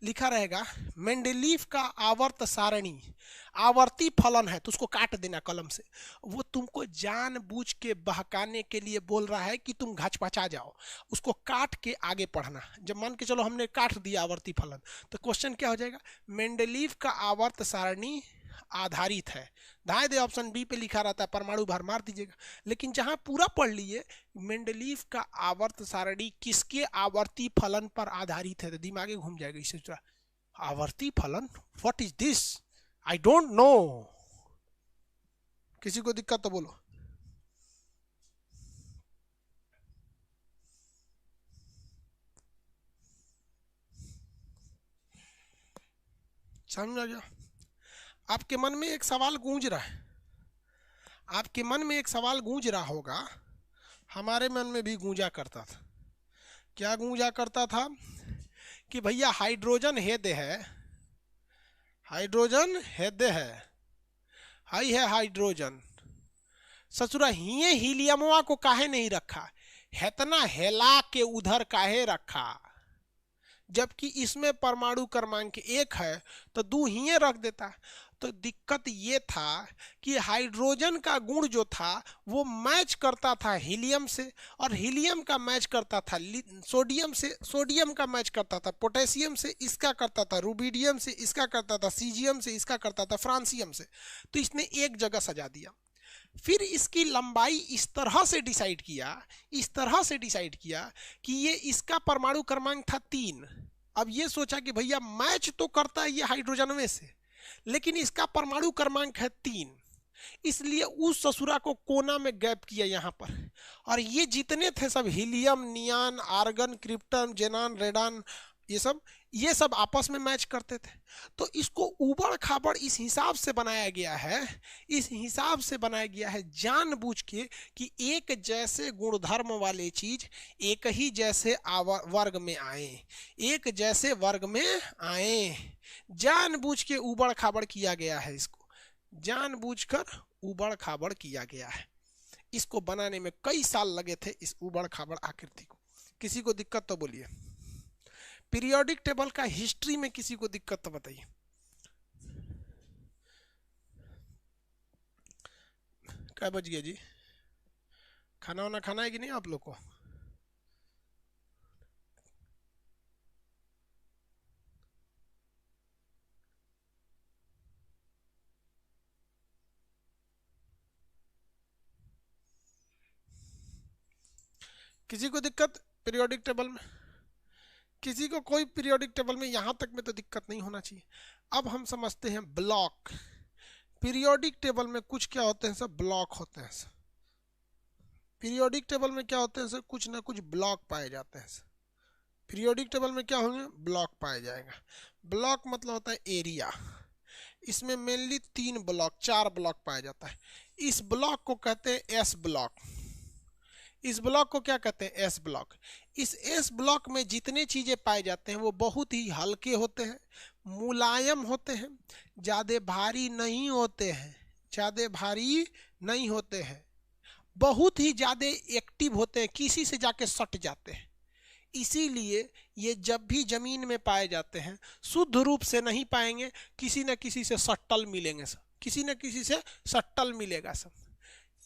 लिखा रहेगा मेंडलीफ का आवर्त सारणी आवर्ती फलन है तो उसको काट देना कलम से। वो तुमको जानबूझ के बहकाने के लिए बोल रहा है कि तुम घचपचा जाओ, उसको काट के आगे पढ़ना। जब मान के चलो हमने काट दिया आवर्ती फलन तो क्वेश्चन क्या हो जाएगा? मेंडलीफ का आवर्त सारणी आधारित है, दाएं दे ऑप्शन बी पे लिखा रहता है, परमाणु भार मार दीजिएगा। लेकिन जहां पूरा पढ़ लिए मेंडलीफ का आवर्त सारणी किसके आवर्ती फलन पर आधारित है तो दिमागे घूम जाएगा। इससे आवर्ती फलन, what is this, I don't know. किसी को दिक्कत तो बोलो। समझ आ गया? आपके मन में एक सवाल गूंज रहा है, आपके मन में एक सवाल गूंज रहा होगा, हमारे मन में भी गूंजा करता था। क्या गूंजा करता था? कि भैया हाइड्रोजन हेदे है, हाइड्रोजन हेदे है, हाई है हाइड्रोजन, ससुरा हिये हीलियमवा को काहे नहीं रखा, हेतना हेला के उधर काहे रखा, जबकि इसमें परमाणु क्रमांक 1 है तो 2 हिये रख देता। तो दिक्कत ये था कि हाइड्रोजन का गुण जो था वो मैच करता था हीलियम से, और हीलियम का मैच करता था सोडियम से, सोडियम का मैच करता था पोटेशियम से, इसका करता था रुबिडियम से, इसका करता था सीजियम से, इसका करता था फ्रांसियम से। तो इसने एक जगह सजा दिया। फिर इसकी लंबाई इस तरह से डिसाइड किया, इस तरह से डिसाइड किया कि ये इसका परमाणु क्रमांक था 3। अब ये सोचा कि भैया मैच तो करता है ये हाइड्रोजन में से, लेकिन इसका परमाणु क्रमांक है 3, इसलिए उस ससुरा को कोना में गैप किया यहाँ पर। और ये जितने थे सब हीलियम, नियान, आर्गन, क्रिप्टन, जेनान, रेडान, ये सब आपस में मैच करते थे। तो इसको उबड़ खाबड़ इस हिसाब से बनाया गया है, इस हिसाब से बनाया गया है जानबूझ के कि एक जैसे गुणधर्म वाले चीज एक ही जैसे वर्ग में आए, एक जैसे वर्ग में आए, जानबूझ के उबड़ खाबड़ किया गया है। इसको जानबूझकर उबड़ खाबड़ किया गया है। इसको बनाने में कई साल लगे थे इस उबड़ खाबड़ आकृति को। किसी को दिक्कत तो बोलिए। पीरियोडिक टेबल का हिस्ट्री में किसी को दिक्कत तो बताइए। क्या बज गया जी? खाना वाना खाना है कि नहीं आप लोग को? किसी को दिक्कत पीरियोडिक टेबल में? किसी को कोई पीरियोडिक टेबल में यहाँ तक में तो दिक्कत नहीं होना चाहिए। अब हम समझते हैं ब्लॉक। पीरियोडिक टेबल में कुछ क्या होते हैं सब, ब्लॉक होते हैं सर। पीरियोडिक टेबल में क्या होते हैं सर, कुछ ना कुछ ब्लॉक पाए जाते हैं सर। पीरियोडिक टेबल में क्या होंगे, ब्लॉक पाया जाएगा। ब्लॉक मतलब होता है एरिया। इसमें मेनली 3 ब्लॉक 4 ब्लॉक पाया जाता है। इस ब्लॉक को कहते हैं एस ब्लॉक। इस ब्लॉक को क्या कहते हैं, एस ब्लॉक। इस एस ब्लॉक में जितने चीजें पाए जाते हैं वो बहुत ही हल्के होते हैं, मुलायम होते हैं, ज्यादा भारी नहीं होते हैं, ज्यादा भारी नहीं होते हैं, बहुत ही ज्यादा एक्टिव होते हैं, किसी से जाके सट जाते हैं। इसीलिए ये जब भी जमीन में पाए जाते हैं शुद्ध रूप से नहीं पाएंगे, किसी न किसी से सट्टल मिलेंगे सब, किसी न किसी से सट्टल मिलेगा सब।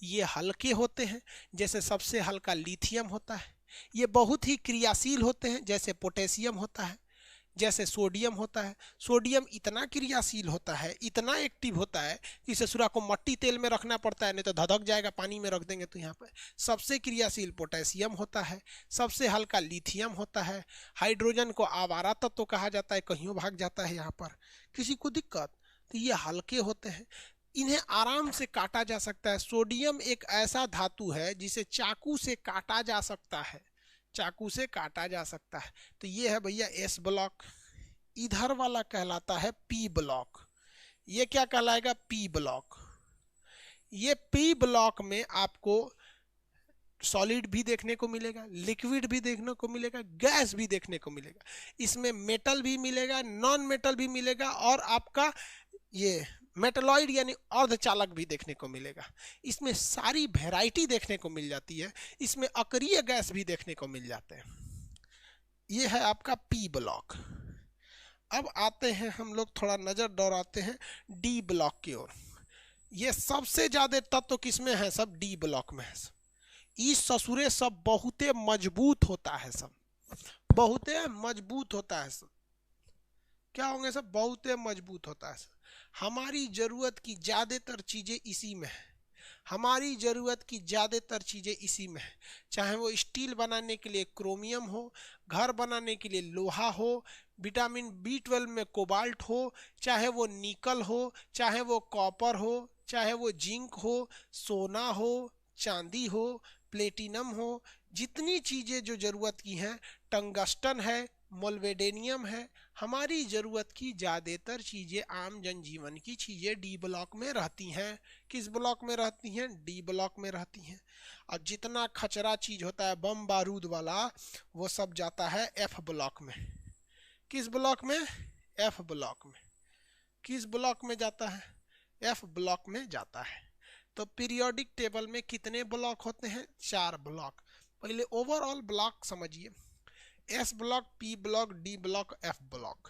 ये हल्के होते हैं, जैसे सबसे हल्का लिथियम होता है। ये बहुत ही क्रियाशील होते हैं, जैसे पोटेशियम होता है, जैसे सोडियम होता है। सोडियम इतना क्रियाशील होता है, इतना एक्टिव होता है कि ससुरा को मट्टी तेल में रखना पड़ता है, नहीं तो धधक जाएगा, पानी में रख देंगे तो यहाँ पर। सबसे क्रियाशील पोटेशियम होता है, सबसे हल्का लिथियम होता है। हाइड्रोजन को आवारा तत्व तो कहा जाता है, कहीं भाग जाता है यहाँ पर, किसी को दिक्कत। तो ये हल्के होते हैं, इन्हें आराम से काटा जा सकता है। सोडियम एक ऐसा धातु है जिसे चाकू से काटा जा सकता है, चाकू से काटा जा सकता है। तो ये है भैया एस ब्लॉक। इधर वाला कहलाता है पी ब्लॉक। ये क्या कहलाएगा, पी ब्लॉक। ये पी ब्लॉक में आपको सॉलिड भी देखने को मिलेगा, लिक्विड भी देखने को मिलेगा, गैस भी देखने को मिलेगा। इसमें मेटल भी मिलेगा, नॉन मेटल भी मिलेगा, और आपका ये मेटलॉइड यानी अर्धचालक भी देखने को मिलेगा। इसमें सारी वैरायटी देखने को मिल जाती है। इसमें अक्रिय गैस भी देखने को मिल जाते हैं। ये है आपका पी ब्लॉक। अब आते हैं हम लोग, थोड़ा नजर दौड़ाते हैं डी ब्लॉक की ओर। ये सबसे ज्यादा तत्व किसमें है, सब डी ब्लॉक में है। इस ससुरे सब बहुते मजबूत होता है, सब बहुते मजबूत होता है सब। क्या होंगे सब, बहुते मजबूत होता है सब। हमारी जरूरत की ज्यादातर चीजें इसी में है, हमारी जरूरत की ज्यादातर चीजें इसी में है। चाहे वो स्टील बनाने के लिए क्रोमियम हो, घर बनाने के लिए लोहा हो, विटामिन B12 में कोबाल्ट हो, चाहे वो निकल हो, चाहे वो कॉपर हो, चाहे वो जिंक हो, सोना हो, चांदी हो, प्लेटिनम हो, जितनी चीजें जो जरूरत की हैं, टंगस्टन है, मोल्वेडेनियम है, हमारी जरूरत की ज्यादातर चीजें, आम जनजीवन की चीजें डी ब्लॉक में रहती हैं। किस ब्लॉक में रहती हैं, डी ब्लॉक में रहती हैं। और जितना खचरा चीज होता है बम बारूद वाला, वो सब जाता है एफ ब्लॉक में। किस ब्लॉक में, एफ ब्लॉक में। किस ब्लॉक में जाता है, एफ ब्लॉक में जाता है। तो पीरियोडिक टेबल में कितने ब्लॉक होते हैं, 4 ब्लॉक। पहले ओवरऑल ब्लॉक समझिए, S block, P block, D block, F block.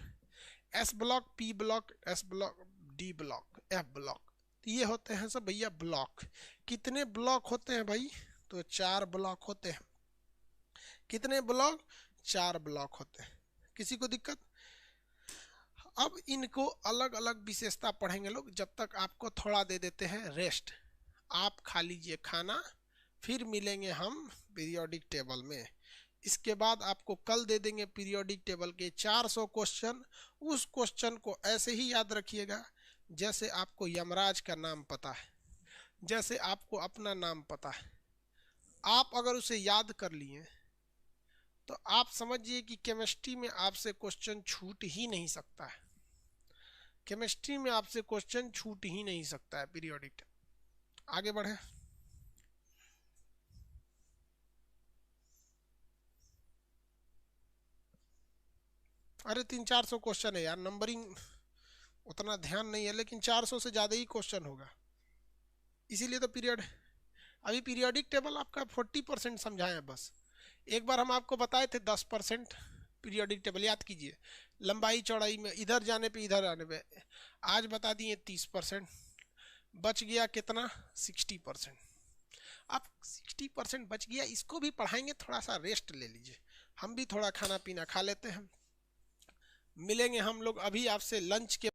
S block, P block, S block, D block, F block. तो ये होते हैं सब भैया ब्लॉक। कितने ब्लॉक होते हैं भाई, तो 4 ब्लॉक होते हैं। कितने ब्लॉक, 4 ब्लॉक होते हैं। किसी को दिक्कत। अब इनको अलग अलग विशेषता पढ़ेंगे लोग, जब तक आपको थोड़ा दे देते हैं रेस्ट। आप खा लीजिए खाना, फिर मिलेंगे हम पीरियोडिक टेबल में। इसके बाद आपको कल दे देंगे पीरियोडिक टेबल के 400 क्वेश्चन। उस क्वेश्चन को ऐसे ही याद रखिएगा जैसे आपको यमराज का नाम पता है, जैसे आपको अपना नाम पता है। आप अगर उसे याद कर लिए तो आप समझिए कि केमिस्ट्री में आपसे क्वेश्चन छूट ही नहीं सकता है। केमिस्ट्री में आपसे क्वेश्चन छूट ही नहीं सकता है पीरियोडिक टेबल। आगे बढ़े। अरे 300-400 क्वेश्चन है यार, नंबरिंग उतना ध्यान नहीं है, लेकिन 400 से ज़्यादा ही क्वेश्चन होगा, इसीलिए तो पीरियड। अभी पीरियोडिक टेबल आपका 40% समझाए हैं बस। एक बार हम आपको बताए थे 10% पीरियोडिक टेबल, याद कीजिए, लंबाई चौड़ाई में इधर जाने पे इधर आने पे। आज बता दिए 30%, बच गया कितना, 60%। अब 60% बच गया, इसको भी पढ़ाएंगे, थोड़ा सा रेस्ट ले लीजिए, हम भी थोड़ा खाना पीना खा लेते हैं। मिलेंगे हम लोग अभी आपसे लंच के